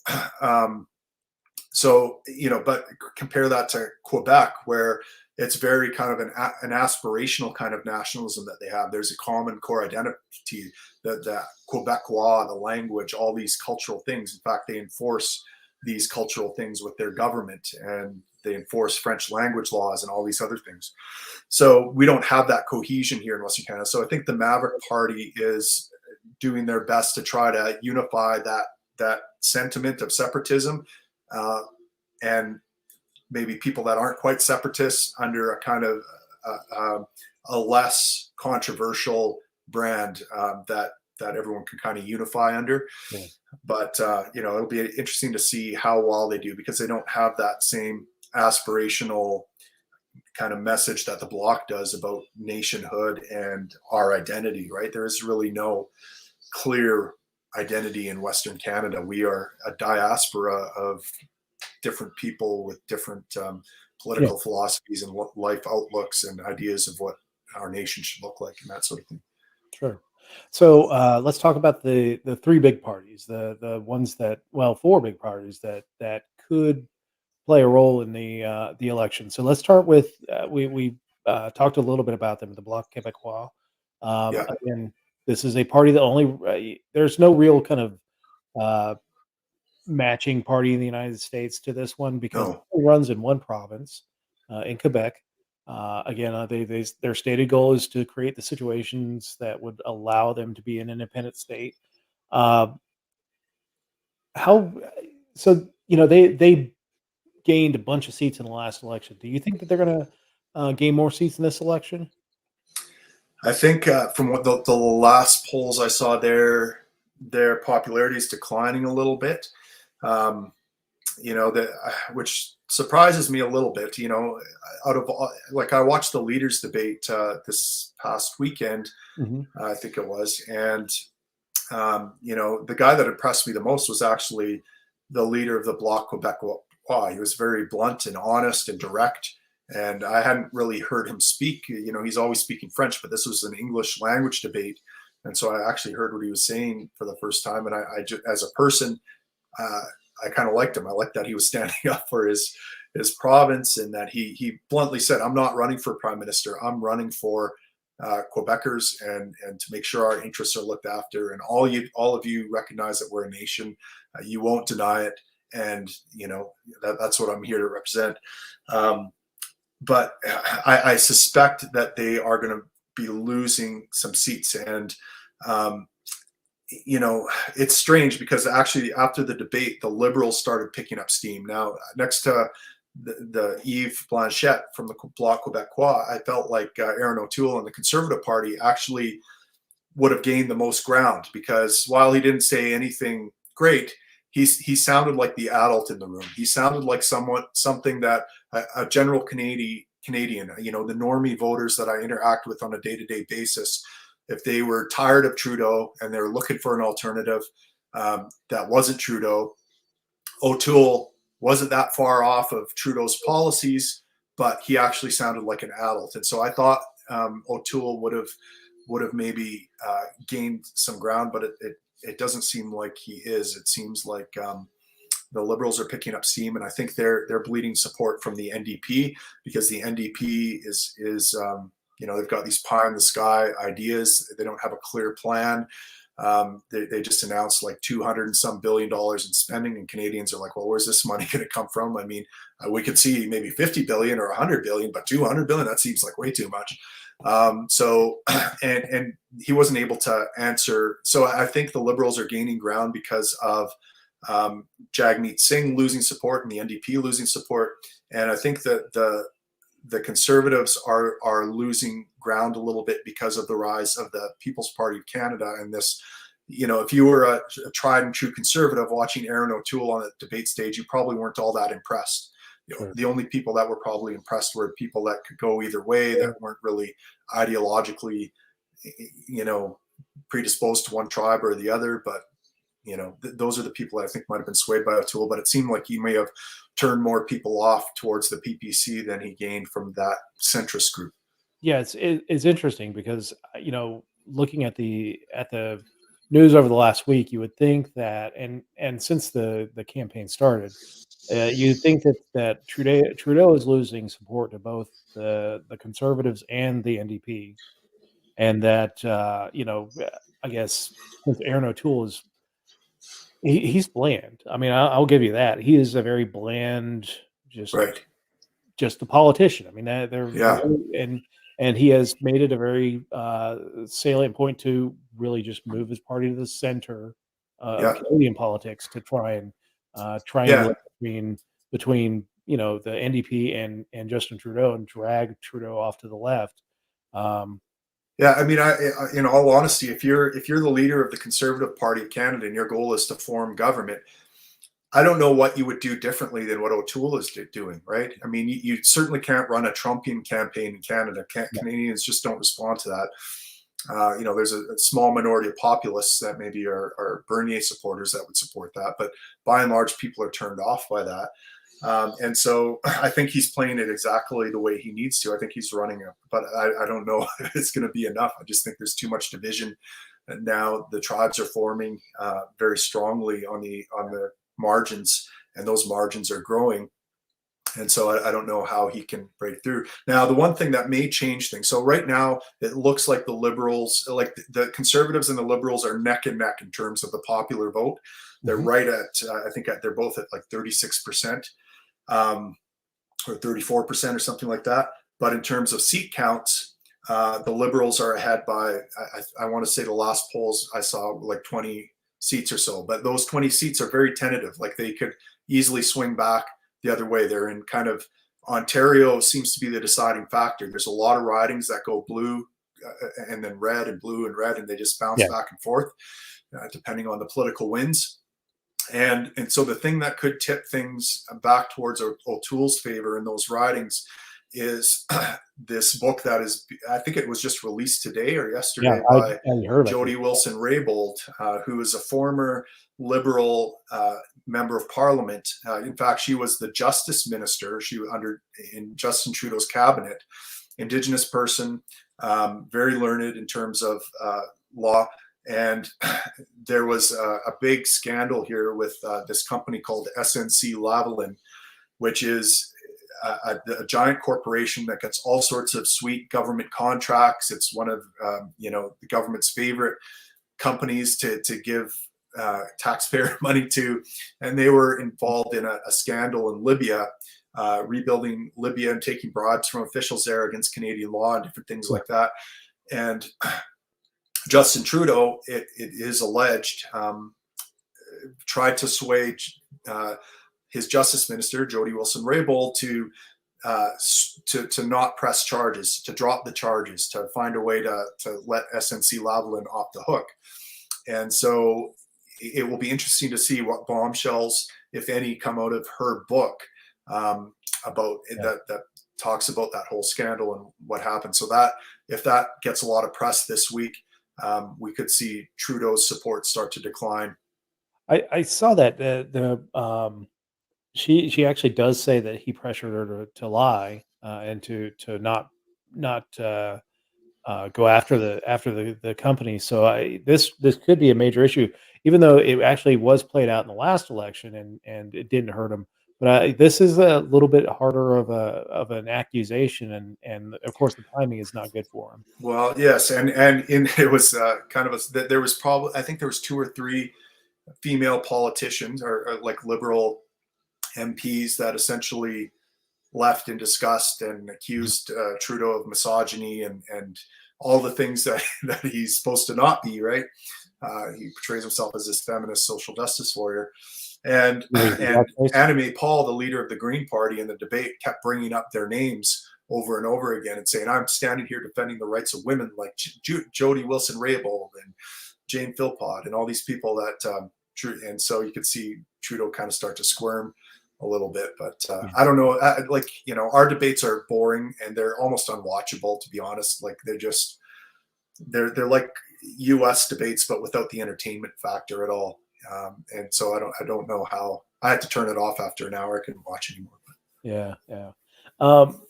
[SPEAKER 2] but compare that to Quebec, where it's very kind of an aspirational kind of nationalism that they have. There's a common core identity, the Quebecois, the language, all these cultural things. In fact, they enforce these cultural things with their government, and they enforce French language laws and all these other things. So we don't have that cohesion here in Western Canada. So I think the Maverick Party is doing their best to try to unify that sentiment of separatism, and maybe people that aren't quite separatists under a kind of a less controversial brand that everyone can kind of unify under.
[SPEAKER 1] Yeah.
[SPEAKER 2] But it'll be interesting to see how well they do, because they don't have that same aspirational kind of message that the Bloc does about nationhood and our identity, right? There is really no clear identity in Western Canada. We are a diaspora of different people with different political philosophies and life outlooks and ideas of what our nation should look like and that sort of thing.
[SPEAKER 1] Sure. So let's talk about the three big parties, the ones that, well, four big parties that could play a role in the election. So let's start with we talked a little bit about them, the Bloc Québécois. Again, this is a party that only there's no real kind of matching party in the United States to this one, because it only runs in one province in Quebec. Again, their stated goal is to create the situations that would allow them to be an independent state. They gained a bunch of seats in the last election. Do you think that they're going to gain more seats in this election?
[SPEAKER 2] I think from what the last polls I saw, their popularity is declining a little bit. Which surprises me a little bit. Out of I watched the leaders debate this past weekend, I think it was, and the guy that impressed me the most was actually the leader of the Bloc Québécois. He was very blunt and honest and direct, and I hadn't really heard him speak. He's always speaking French, but this was an English language debate, and so I actually heard what he was saying for the first time. And I just, as a person, I kind of liked him. I liked that he was standing up for his province, and that he bluntly said, "I'm not running for prime minister. I'm running for Quebecers and to make sure our interests are looked after. And all of you recognize that we're a nation. You won't deny it, and that's what I'm here to represent." But I suspect that they are going to be losing some seats, and it's strange, because actually after the debate, the Liberals started picking up steam. Now, next to the Yves Blanchette from the Bloc Québécois, I felt like Aaron O'Toole and the Conservative Party actually would have gained the most ground, because while he didn't say anything great, he sounded like the adult in the room. He sounded like something that a general Canadian, the normie voters that I interact with on a day-to-day basis, if they were tired of Trudeau and they're looking for an alternative that wasn't Trudeau, O'Toole wasn't that far off of Trudeau's policies, but he actually sounded like an adult. And so I thought O'Toole would have maybe gained some ground, but it doesn't seem like he is. It seems like the Liberals are picking up steam, and I think they're bleeding support from the NDP, because the NDP is they've got these pie in the sky ideas. They don't have a clear plan. They just announced like $200 and some billion in spending, and Canadians are like, well, where's this money going to come from? I mean, we could see maybe 50 billion or 100 billion, but 200 billion, that seems like way too much. And he wasn't able to answer. So I think the Liberals are gaining ground because of Jagmeet Singh losing support and the NDP losing support. And I think that the Conservatives are losing ground a little bit because of the rise of the People's Party of Canada. And this, if you were a tried and true Conservative watching Aaron O'Toole on the debate stage, you probably weren't all that impressed. The only people that were probably impressed were people that could go either way, that weren't really ideologically, predisposed to one tribe or the other. But those are the people that I think might have been swayed by O'Toole, but it seemed like he may have turned more people off towards the PPC than he gained from that centrist group.
[SPEAKER 1] Yeah, it's interesting because looking at the news over the last week, you would think that, and since the campaign started, you'd think that Trudeau is losing support to both the Conservatives and the NDP, and that I guess since Aaron O'Toole he's bland. I mean, I'll give you that. He is a very bland,
[SPEAKER 2] Right.
[SPEAKER 1] just a politician. I mean, they're
[SPEAKER 2] Yeah.
[SPEAKER 1] and he has made it a very salient point to really just move his party to the center
[SPEAKER 2] Yeah.
[SPEAKER 1] of Canadian politics to try and triangulate between the NDP and Justin Trudeau and drag Trudeau off to the left.
[SPEAKER 2] Yeah, I mean, in all honesty, if you're the leader of the Conservative Party of Canada and your goal is to form government, I don't know what you would do differently than what O'Toole is doing, right? I mean, you certainly can't run a Trumpian campaign in Canada. Canadians just don't respond to that. There's a small minority of populists that maybe are Bernier supporters that would support that, but by and large, people are turned off by that. And so I think he's playing it exactly the way he needs to. I think he's running it, but I don't know if it's going to be enough. I just think there's too much division. And now the tribes are forming very strongly on the margins, and those margins are growing. And so I don't know how he can break through. Now, the one thing that may change things. So right now, it looks like the Liberals, like the Conservatives and the Liberals are neck and neck in terms of the popular vote. They're right at, I think they're both at like 36%. Or 34% or something like that. But in terms of seat counts, the Liberals are ahead by, I want to say the last polls I saw like 20 seats or so. But those 20 seats are very tentative. Like they could easily swing back the other way. They're in kind of, Ontario seems to be the deciding factor. There's a lot of ridings that go blue and then red and blue and red, and they just bounce back and forth depending on the political winds. And so the thing that could tip things back towards O'Toole's favor in those ridings is this book that is, I think it was just released today or yesterday by Jody Wilson-Raybould, who is a former Liberal member of Parliament. In fact, she was the Justice Minister. She was in Justin Trudeau's cabinet, Indigenous person, very learned in terms of law. And there was a big scandal here with this company called SNC-Lavalin, which is a giant corporation that gets all sorts of sweet government contracts. It's one of the government's favorite companies to give taxpayer money to, and they were involved in a scandal in Libya, rebuilding Libya and taking bribes from officials there against Canadian law and different things like that. And Justin Trudeau, it is alleged, tried to sway his Justice Minister, Jody Wilson-Raybould, to not press charges, to drop the charges, to find a way to let SNC-Lavalin off the hook. And so it will be interesting to see what bombshells, if any, come out of her book about that talks about that whole scandal and what happened. So that if that gets a lot of press this week, we could see Trudeau's support start to decline.
[SPEAKER 1] I saw that she actually does say that he pressured her to lie and to not go after the company. So this could be a major issue, even though it actually was played out in the last election and it didn't hurt him. But this is a little bit harder of an accusation, and of course the timing is not good for him.
[SPEAKER 2] Well, yes, and it was kind of there was probably, I think there was 2 or 3 female politicians or like Liberal MPs that essentially left in disgust and accused Trudeau of misogyny and all the things that he's supposed to not be, right? He portrays himself as this feminist social justice warrior. And Anime Paul, the leader of the Green Party in the debate, kept bringing up their names over and over again and saying, I'm standing here defending the rights of women like Jody Wilson-Raybould and Jane Philpott and all these people that, and so you could see Trudeau kind of start to squirm a little bit. But I don't know, our debates are boring and they're almost unwatchable, to be honest. Like they're like US debates, but without the entertainment factor at all. And so I don't know how. I had to turn it off after an hour. I couldn't watch anymore.
[SPEAKER 1] Yeah, yeah. Um,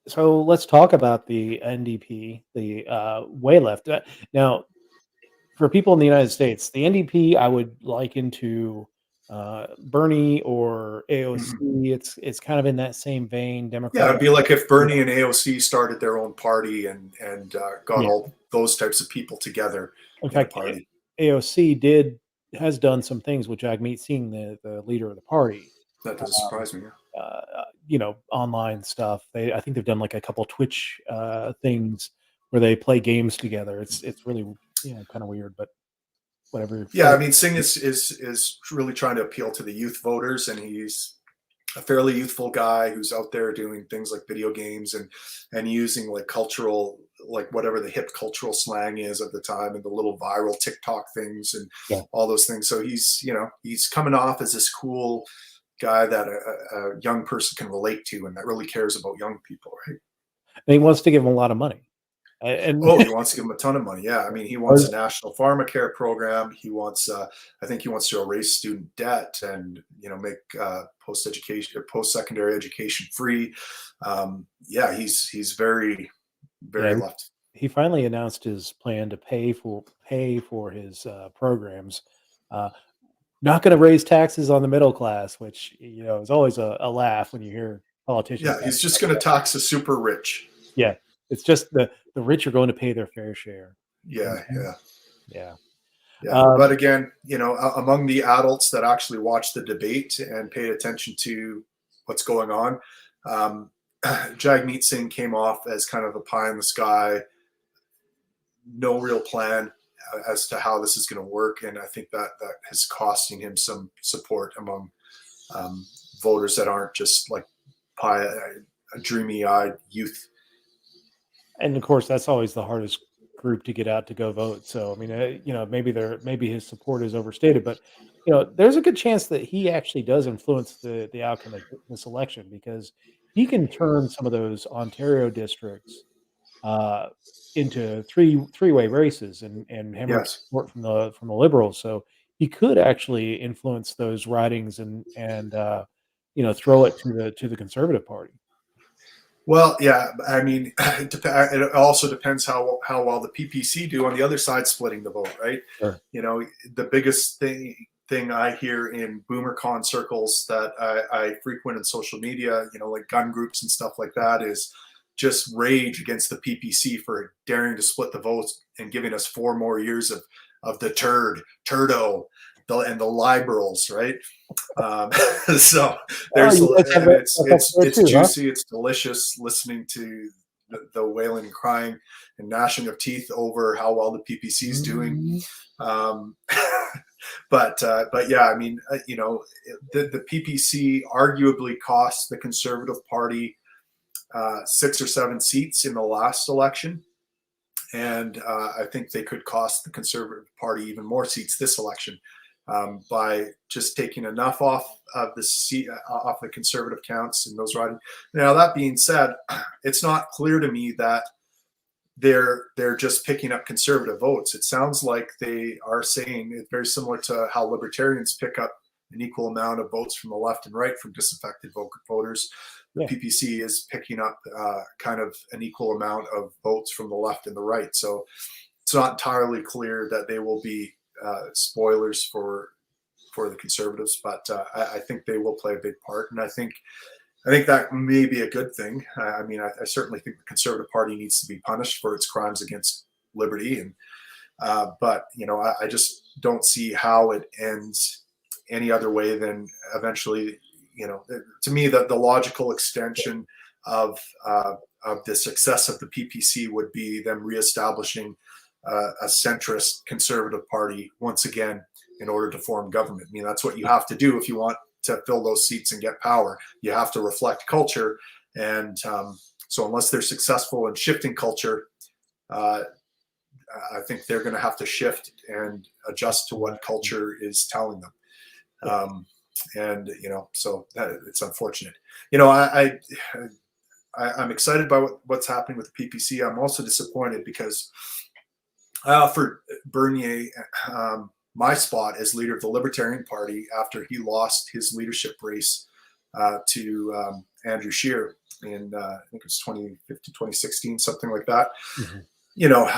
[SPEAKER 1] so let's talk about the NDP, the way left. Now, for people in the United States, the NDP I would liken to Bernie or AOC.
[SPEAKER 2] Mhm.
[SPEAKER 1] It's kind of in that same vein.
[SPEAKER 2] Yeah,
[SPEAKER 1] Democratic.
[SPEAKER 2] it'd be like if Bernie and AOC started their own party and got
[SPEAKER 1] Yeah.
[SPEAKER 2] all those types of people together
[SPEAKER 1] In
[SPEAKER 2] in a
[SPEAKER 1] fact,
[SPEAKER 2] party.
[SPEAKER 1] AOC has done some things with Jagmeet Singh, the leader of the party.
[SPEAKER 2] That does
[SPEAKER 1] Um,
[SPEAKER 2] surprise me. Yeah.
[SPEAKER 1] online stuff. I think they've done like a couple Twitch things where they play games together. It's really kind of weird, but whatever.
[SPEAKER 2] Yeah, I mean, Singh is really trying to appeal to the youth voters, and he's a fairly youthful guy who's out there doing things like video games and using like cultural, like whatever the hip cultural slang is at the time, and the little viral TikTok things and
[SPEAKER 1] Yeah,
[SPEAKER 2] all those things. So he's coming off as this cool guy that a young person can relate to, and that really cares about young people, right?
[SPEAKER 1] and he wants to give them a lot of money. And
[SPEAKER 2] Oh, he wants to give them a ton of money. Yeah, I mean, he wants a national pharmacare program. He wants, I think, he wants to erase student debt and make post education or post secondary education free. Yeah, he's very
[SPEAKER 1] yeah,
[SPEAKER 2] very left.
[SPEAKER 1] he finally announced his plan to pay for his programs. Uh, Not going to raise taxes on the middle class, which is always a laugh when you hear politicians
[SPEAKER 2] Yeah,
[SPEAKER 1] talk
[SPEAKER 2] he's just
[SPEAKER 1] about
[SPEAKER 2] going to
[SPEAKER 1] that.
[SPEAKER 2] tax the super rich.
[SPEAKER 1] Yeah, it's just the rich are going to pay their fair share.
[SPEAKER 2] Yeah,
[SPEAKER 1] Mhm.
[SPEAKER 2] yeah.
[SPEAKER 1] Yeah.
[SPEAKER 2] Yeah, but
[SPEAKER 1] Um,
[SPEAKER 2] again, among the adults that actually watch the debate and pay attention to what's going on, um, Jagmeet Singh came off as kind of a pie in the sky, no real plan as to how this is going to work, and I think that is costing him some support among um, voters that aren't just like pie, dreamy-eyed youth.
[SPEAKER 1] and of course, that's always the hardest group to get out to go vote. So, I mean, maybe his support is overstated, but there's a good chance that he actually does influence the outcome of this election because he can turn some of those Ontario districts uh, into three-way races and hemorrhage
[SPEAKER 2] Yes.
[SPEAKER 1] support from the Liberals. So he could actually influence those ridings and throw it to the Conservative Party.
[SPEAKER 2] Well, yeah. I mean, it also depends how well the PPC do on the other side, splitting the vote, right?
[SPEAKER 1] Sure.
[SPEAKER 2] The biggest thing I hear in BoomerCon circles that I frequent in social media, like gun groups and stuff like that, is just rage against the PPC for daring to split the votes and giving us 4 more years of the turdo, and the liberals, right? So
[SPEAKER 1] Oh,
[SPEAKER 2] there's,
[SPEAKER 1] you guys have
[SPEAKER 2] and
[SPEAKER 1] that up there
[SPEAKER 2] it's
[SPEAKER 1] too, huh?
[SPEAKER 2] juicy, it's delicious listening to the wailing and crying and gnashing of teeth over how well the PPC is doing.
[SPEAKER 1] Mhm.
[SPEAKER 2] Um, but yeah, I mean, the PPC arguably cost the Conservative Party 6 or 7 seats in the last election. And I think they could cost the Conservative Party even more seats this election by just taking enough off of the seat, off the Conservative counts and those riding. Now that being said, it's not clear to me that they're just picking up Conservative votes. It sounds like they are saying it's very similar to how Libertarians pick up an equal amount of votes from the left and right from disaffected voters. The
[SPEAKER 1] Yeah.
[SPEAKER 2] PPC is picking up kind of an equal amount of votes from the left and the right. So it's not entirely clear that they will be spoilers for the Conservatives, but I think they will play a big part, and I think that may be a good thing. I mean, I certainly think the Conservative Party needs to be punished for its crimes against liberty, and but I just don't see how it ends any other way than eventually. To me, the logical extension of the success of the PPC would be them reestablishing a centrist Conservative Party once again in order to form government. I mean, that's what you have to do if you want to fill those seats and get power. You have to reflect culture, and so unless they're successful in shifting culture, I think they're going to have to shift and adjust to what culture is telling them. And so it's unfortunate. I'm excited by what's happening with the PPC. I'm also disappointed because I offered Bernier my spot as leader of the Libertarian Party after he lost his leadership race to Andrew Scheer in I think it was 2015, 2016, something like that.
[SPEAKER 1] Mm-hmm.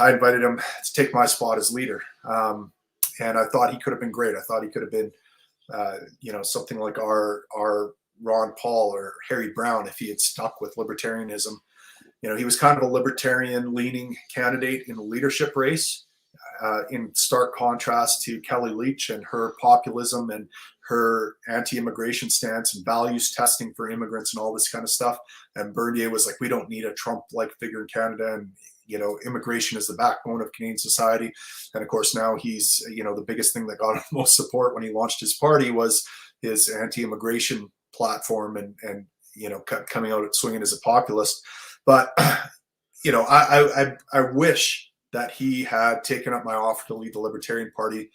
[SPEAKER 2] I invited him to take my spot as leader, and I thought he could have been great. I thought he could have been, something like our Ron Paul or Harry Brown if he had stuck with libertarianism. He was kind of a libertarian-leaning candidate in the leadership race, in stark contrast to Kelly Leitch and her populism and her anti-immigration stance and values testing for immigrants and all this kind of stuff. And Bernier was like, we don't need a Trump-like figure in Canada, and immigration is the backbone of Canadian society. And of course, now he's, the biggest thing that got him most support when he launched his party was his anti-immigration platform and coming out swinging as a populist. But I wish that he had taken up my offer to lead the Libertarian Party,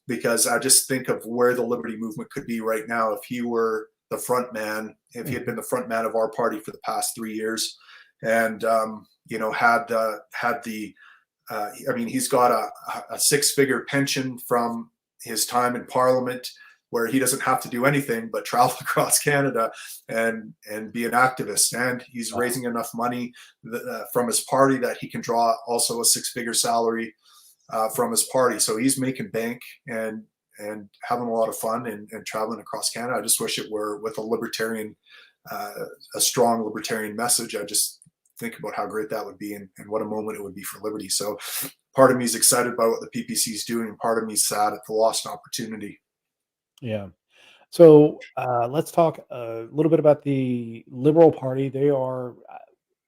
[SPEAKER 2] because I just think of where the Liberty movement could be right now if he were the front man, if he had been the front man of our party for the past 3 years, and he's got a six-figure pension from his time in Parliament, where he doesn't have to do anything but travel across Canada and be an activist. And he's raising enough money from his party that he can draw also a six-figure salary from his party. So he's making bank and having a lot of fun and traveling across Canada. I just wish it were with a strong libertarian message. I just think about how great that would be and what a moment it would be for liberty. So part of me is excited by what the PPC is doing, and part of me is sad at the lost opportunity.
[SPEAKER 1] Yeah. So let's talk a little bit about the Liberal Party. They are,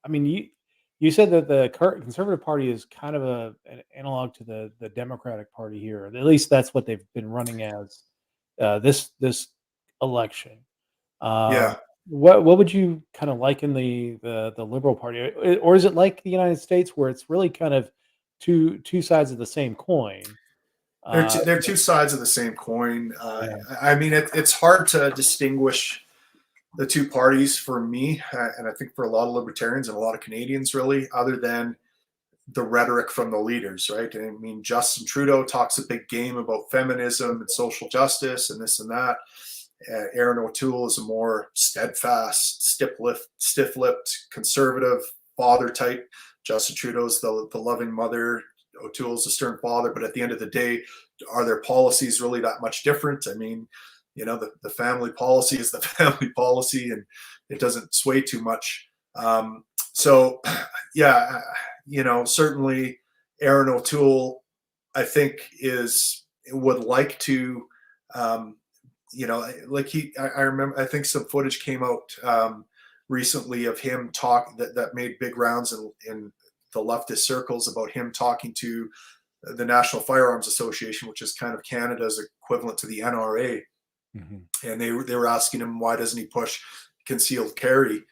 [SPEAKER 1] you said that the Conservative Party is kind of an analog to the Democratic Party here. At least that's what they've been running as this election.
[SPEAKER 2] Yeah.
[SPEAKER 1] What would you kind of liken the Liberal Party, or is it like the United States where it's really kind of two sides of the same coin?
[SPEAKER 2] They're two sides of the same coin.
[SPEAKER 1] Yeah.
[SPEAKER 2] It's hard to distinguish the two parties for me, and I think for a lot of libertarians and a lot of Canadians, really, other than the rhetoric from the leaders, right? Justin Trudeau talks a big game about feminism and social justice and this and that. Aaron O'Toole is a more steadfast, stiff-lipped, conservative father type. Justin Trudeau's the loving mother. O'Toole's a stern father. But at the end of the day, are their policies really that much different? The family policy is the family policy, and it doesn't sway too much. Certainly Aaron O'Toole, I think, would like to, I remember, I think some footage came out recently of him that made big rounds in the leftist circles about him talking to the National Firearms Association, which is kind of Canada's equivalent to the NRA. Mm-hmm. And they were asking him, why doesn't he push concealed carry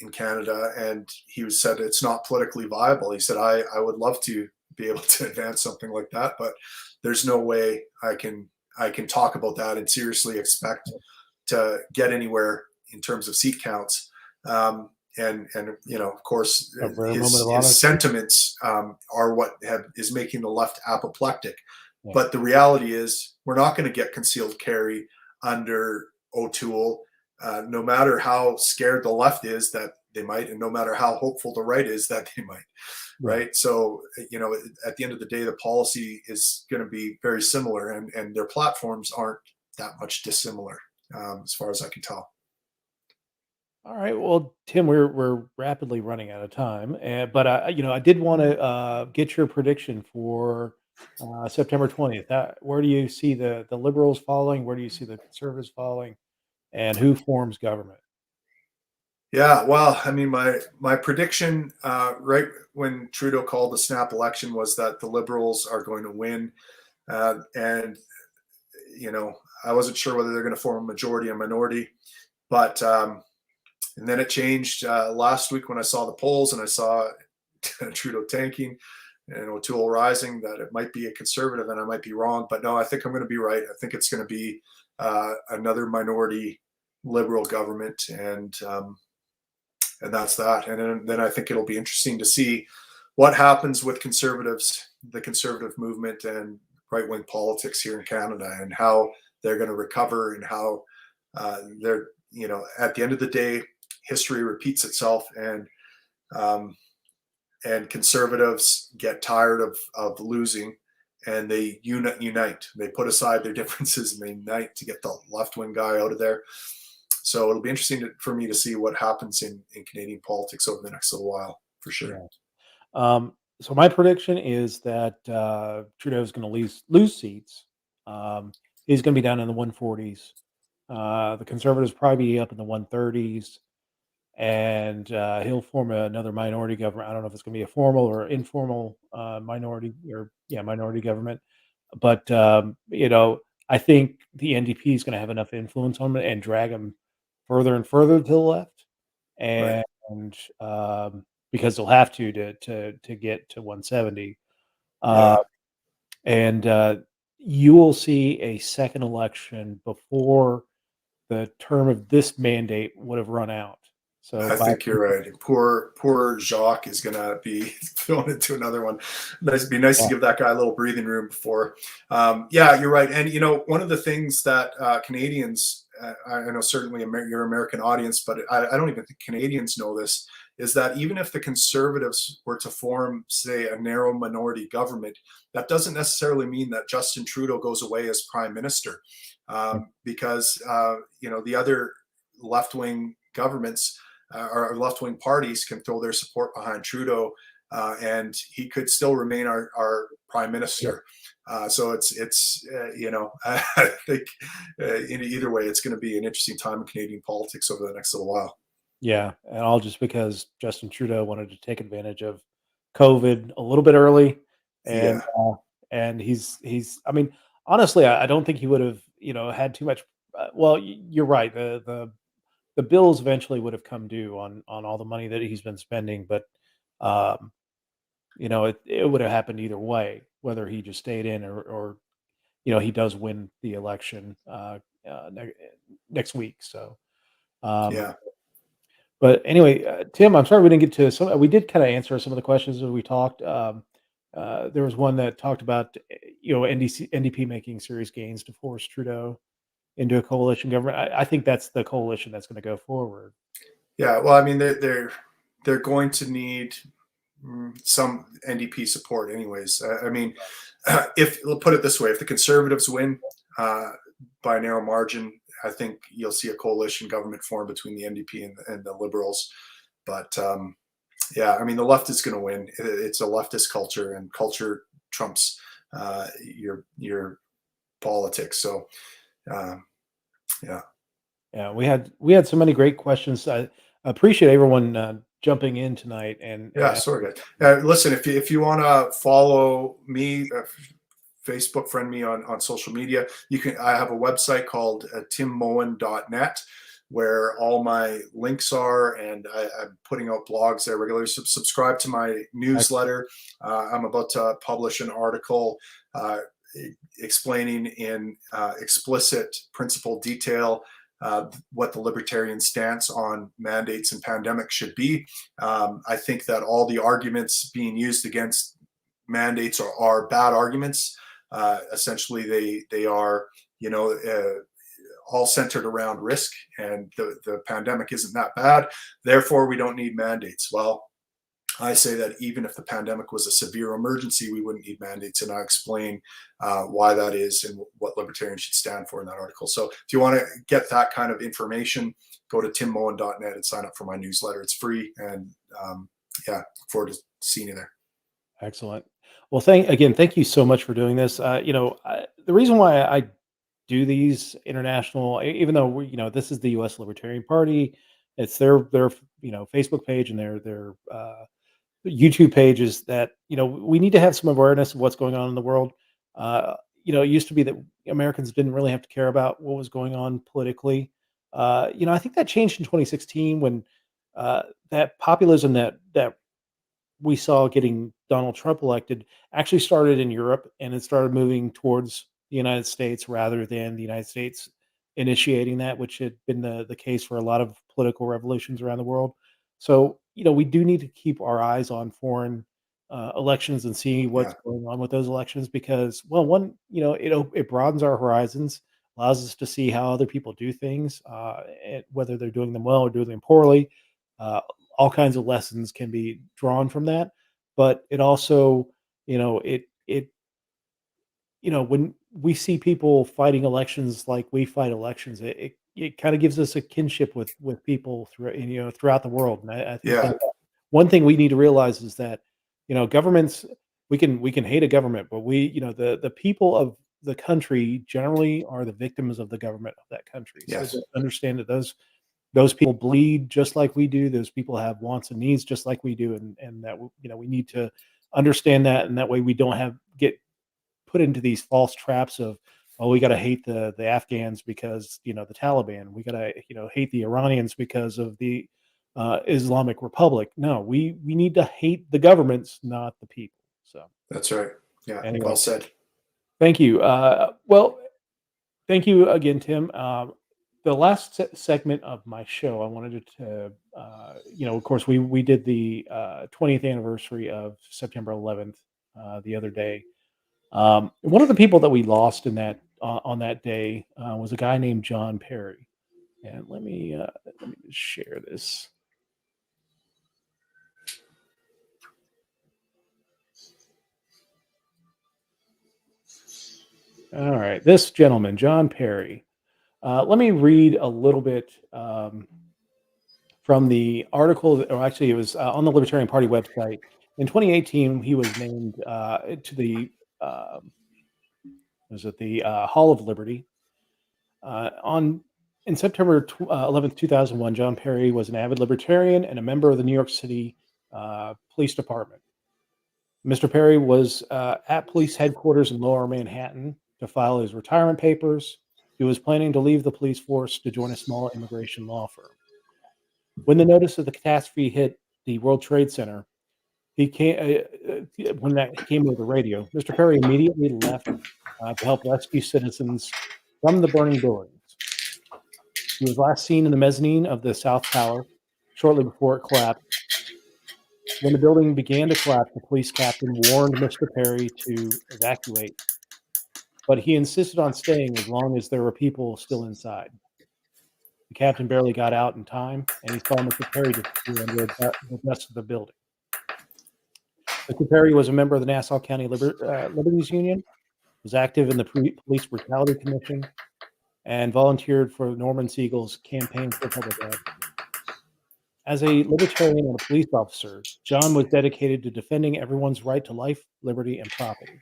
[SPEAKER 2] in Canada? And he said, it's not politically viable. He said, I would love to be able to advance something like that, but there's no way I can talk about that and seriously expect to get anywhere in terms of seat counts. And of course, his sentiments are what is making the left apoplectic. Yeah. But the reality is, we're not going to get concealed carry under O'Toole, no matter how scared the left is that they might, and no matter how hopeful the right is that they might. Right. So, at the end of the day, the policy is going to be very similar, and their platforms aren't that much dissimilar, as far as I can tell.
[SPEAKER 1] All right. Well, Tim, we're rapidly running out of time, but I did want to get your prediction for September 20th. Where do you see the Liberals falling? Where do you see the Conservatives falling? And who forms government?
[SPEAKER 2] Yeah, well, my prediction right when Trudeau called the snap election was that the Liberals are going to win, and I wasn't sure whether they're going to form a majority or minority, but. And then it changed last week when I saw the polls and I saw Trudeau tanking and O'Toole rising, that it might be a Conservative, and I might be wrong. But no, I think I'm going to be right. I think it's going to be another minority Liberal government, and that's that. And then I think it'll be interesting to see what happens with Conservatives, the Conservative movement, and right-wing politics here in Canada and how they're going to recover and how they're, at the end of the day, history repeats itself, and conservatives get tired of losing, and they unite. They put aside their differences and they unite to get the left-wing guy out of there. So it'll be interesting for me to see what happens in Canadian politics over the next little while, for sure.
[SPEAKER 1] Yeah. So my prediction is that Trudeau is going to lose seats. He's going to be down in the 140s. The Conservatives probably be up in the 130s, and he'll form another minority government. I don't know if it's going to be a formal or informal minority government, but I think the NDP is going to have enough influence on him and drag him further and further to the left,
[SPEAKER 2] Right.
[SPEAKER 1] and because they'll have to get to 170.
[SPEAKER 2] Yeah.
[SPEAKER 1] And you will see a second election before the term of this mandate would have run out. So
[SPEAKER 2] I think you're right. Poor Jacques is going to be thrown into another one. It'd be nice to give that guy a little breathing room before. Yeah, you're right. And one of the things that Canadians, I know certainly your American audience, but I don't even think Canadians know this, is that even if the Conservatives were to form, say, a narrow minority government, that doesn't necessarily mean that Justin Trudeau goes away as Prime Minister, because the other left-wing governments or left-wing parties can throw their support behind Trudeau, and he could still remain our Prime Minister. So it's I think in either way, it's going to be an interesting time in Canadian politics over the next little while.
[SPEAKER 1] Yeah, and all just because Justin Trudeau wanted to take advantage of COVID a little bit early, and
[SPEAKER 2] Yeah.
[SPEAKER 1] and he's. I mean, honestly, I don't think he would have had too much. Well, you're right. The bills eventually would have come due on all the money that he's been spending, but um, it would have happened either way, whether he just stayed in or he does win the election next week. So. Um,
[SPEAKER 2] Yeah.
[SPEAKER 1] But anyway, Tim, I'm sorry we didn't get to some. We did kind of answer some of the questions as we talked. There was one that talked about NDP making serious gains to force Trudeau into a coalition government. I think that's the coalition that's going to go forward.
[SPEAKER 2] Yeah. Well, I mean, they're going to need some NDP support, anyways. I mean, if we'll put it this way, if the Conservatives win by a narrow margin, I think you'll see a coalition government form between the NDP and the Liberals. But yeah, I mean, the left is going to win. It's a leftist culture, and culture trumps your politics. So yeah.
[SPEAKER 1] Yeah, we had so many great questions. I appreciate everyone jumping in tonight. And
[SPEAKER 2] Yeah, sorry guys. Listen, if you want to follow me, Facebook friend me on social media. I have a website called timmoen.net where all my links are, and I'm putting out blogs there regularly. Subscribe to my newsletter. I'm about to publish an article explaining in explicit principle detail what the Libertarian stance on mandates and pandemics should be. I think that all the arguments being used against mandates are bad arguments. Essentially, they are, all centered around risk, and the pandemic isn't that bad. Therefore, we don't need mandates. Well, I say that even if the pandemic was a severe emergency, we wouldn't need mandates, and I explain why that is and what libertarians should stand for in that article. So if you want to get that kind of information, go to timmoen.net and sign up for my newsletter. It's free, and look forward to seeing you there.
[SPEAKER 1] Excellent. Well, thank you so much for doing this. The reason why I do these international, even though this is the U.S. Libertarian Party, it's their Facebook page and their YouTube pages, that we need to have some awareness of what's going on in the world. It used to be that Americans didn't really have to care about what was going on politically. I think that changed in 2016 when that populism that we saw getting Donald Trump elected actually started in Europe, and it started moving towards the United States rather than the United States initiating that, which had been the case for a lot of political revolutions around the world. So, we do need to keep our eyes on foreign elections and see what's going on with those elections because, well, one, it broadens our horizons, allows us to see how other people do things, and whether they're doing them well or doing them poorly. Uh, all kinds of lessons can be drawn from that, but it also, it when we see people fighting elections like we fight elections, it kind of gives us a kinship with people throughout the world. And I think
[SPEAKER 2] Yeah.
[SPEAKER 1] that one thing we need to realize is that governments, we can hate a government, but the people of the country generally are the victims of the government of that country. So
[SPEAKER 2] Yes.
[SPEAKER 1] to understand that those people bleed just like we do. Those people have wants and needs just like we do, and that we need to understand that, and that way we don't get put into these false traps of, oh, we got to hate the Afghans because the Taliban. We got to hate the Iranians because of the Islamic Republic. No, we need to hate the governments, not the people. So
[SPEAKER 2] That's right. Yeah.
[SPEAKER 1] anyway,
[SPEAKER 2] Well said.
[SPEAKER 1] thank you. Well, thank you again, Tim. The last segment of my show, I wanted to, of course, we did the 20th anniversary of September 11th the other day. One of the people that we lost in that on that day was a guy named John Perry. And let me just share this. All right, this gentleman, John Perry. Let me read a little bit from the article, or actually, it was on the Libertarian Party website. In 2018, he was named to the was it the Hall of Liberty. On In September 11th, 2001, John Perry was an avid libertarian and a member of the New York City Police Department. Mr. Perry was at police headquarters in Lower Manhattan to file his retirement papers. He was planning to leave the police force to join a small immigration law firm. When the notice of the catastrophe hit the World Trade Center, when that came over the radio, Mr. Perry immediately left to help rescue citizens from the burning buildings. He was last seen in the mezzanine of the South Tower shortly before it collapsed. When the building began to collapse, the police captain warned Mr. Perry to evacuate, but he insisted on staying as long as there were people still inside. The captain barely got out in time, and he saw Mr. Perry disappear under the dust of the building. Mr. Perry was a member of the Nassau County Liberties Union, was active in the Police Brutality Commission, and volunteered for Norman Siegel's campaign for public advocate. As a libertarian and a police officer, John was dedicated to defending everyone's right to life, liberty, and property.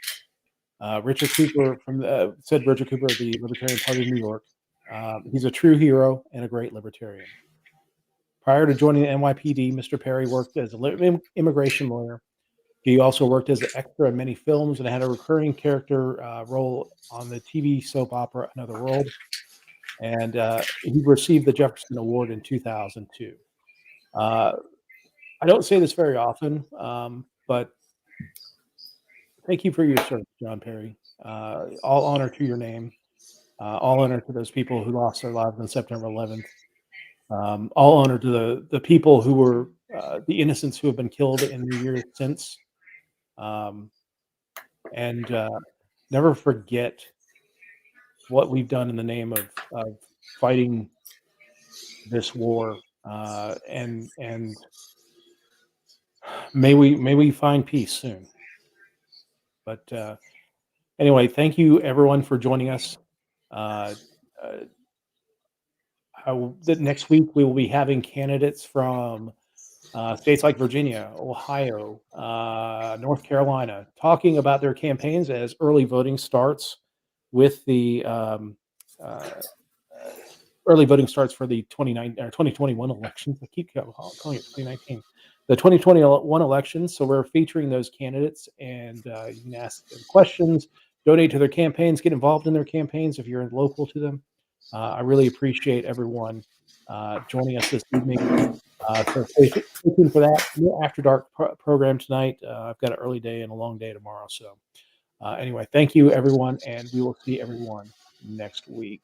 [SPEAKER 1] Richard Cooper Richard Cooper of the Libertarian Party of New York. He's a true hero and a great libertarian. Prior to joining the NYPD, Mr. Perry worked as an immigration lawyer. He also worked as an extra in many films and had a recurring character role on the TV soap opera Another World. And he received the Jefferson Award in 2002. I don't say this very often, but thank you for your service, John Perry. All honor to your name. All honor to those people who lost their lives on September 11th. All honor to the people who were the innocents who have been killed in the years since. And never forget what we've done in the name of fighting this war. And may we find peace soon. But anyway, thank you everyone for joining us. Next week we will be having candidates from states like Virginia, Ohio, North Carolina, talking about their campaigns as early voting starts with the early voting starts for the 2021 elections. I keep calling it 2019. The 2021 elections. So we're featuring those candidates, and you can ask them questions, donate to their campaigns, get involved in their campaigns if you're local to them. I really appreciate everyone joining us this evening. So stay tuned for that After Dark program tonight. I've got an early day and a long day tomorrow. So anyway, thank you, everyone, and we will see everyone next week.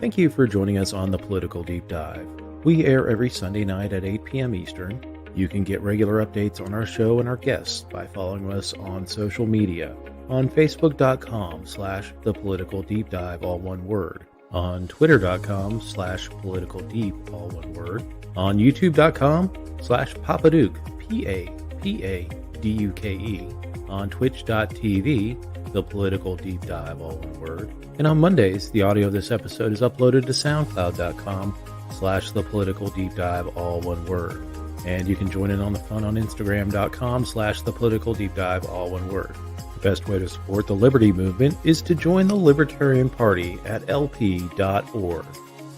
[SPEAKER 1] Thank you for joining us on the Political Deep Dive. We air every Sunday night at 8 p.m. Eastern. You can get regular updates on our show and our guests by following us on social media on Facebook.com/ThePoliticalDeepDive, all one word, on Twitter.com/PoliticalDeep, all one word, on YouTube.com/Papaduke, PAPADUKE, on Twitch.tv, The Political Deep Dive, all one word, and on Mondays, the audio of this episode is uploaded to SoundCloud.com/The Political Deep Dive, all one word. And you can join in on the fun on Instagram.com/The Political Deep Dive, all one word. The best way to support the Liberty Movement is to join the Libertarian Party at lp.org.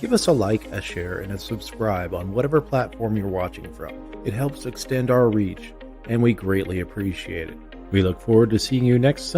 [SPEAKER 1] Give us a like, a share, and a subscribe on whatever platform you're watching from. It helps extend our reach, and we greatly appreciate it. We look forward to seeing you next Sunday.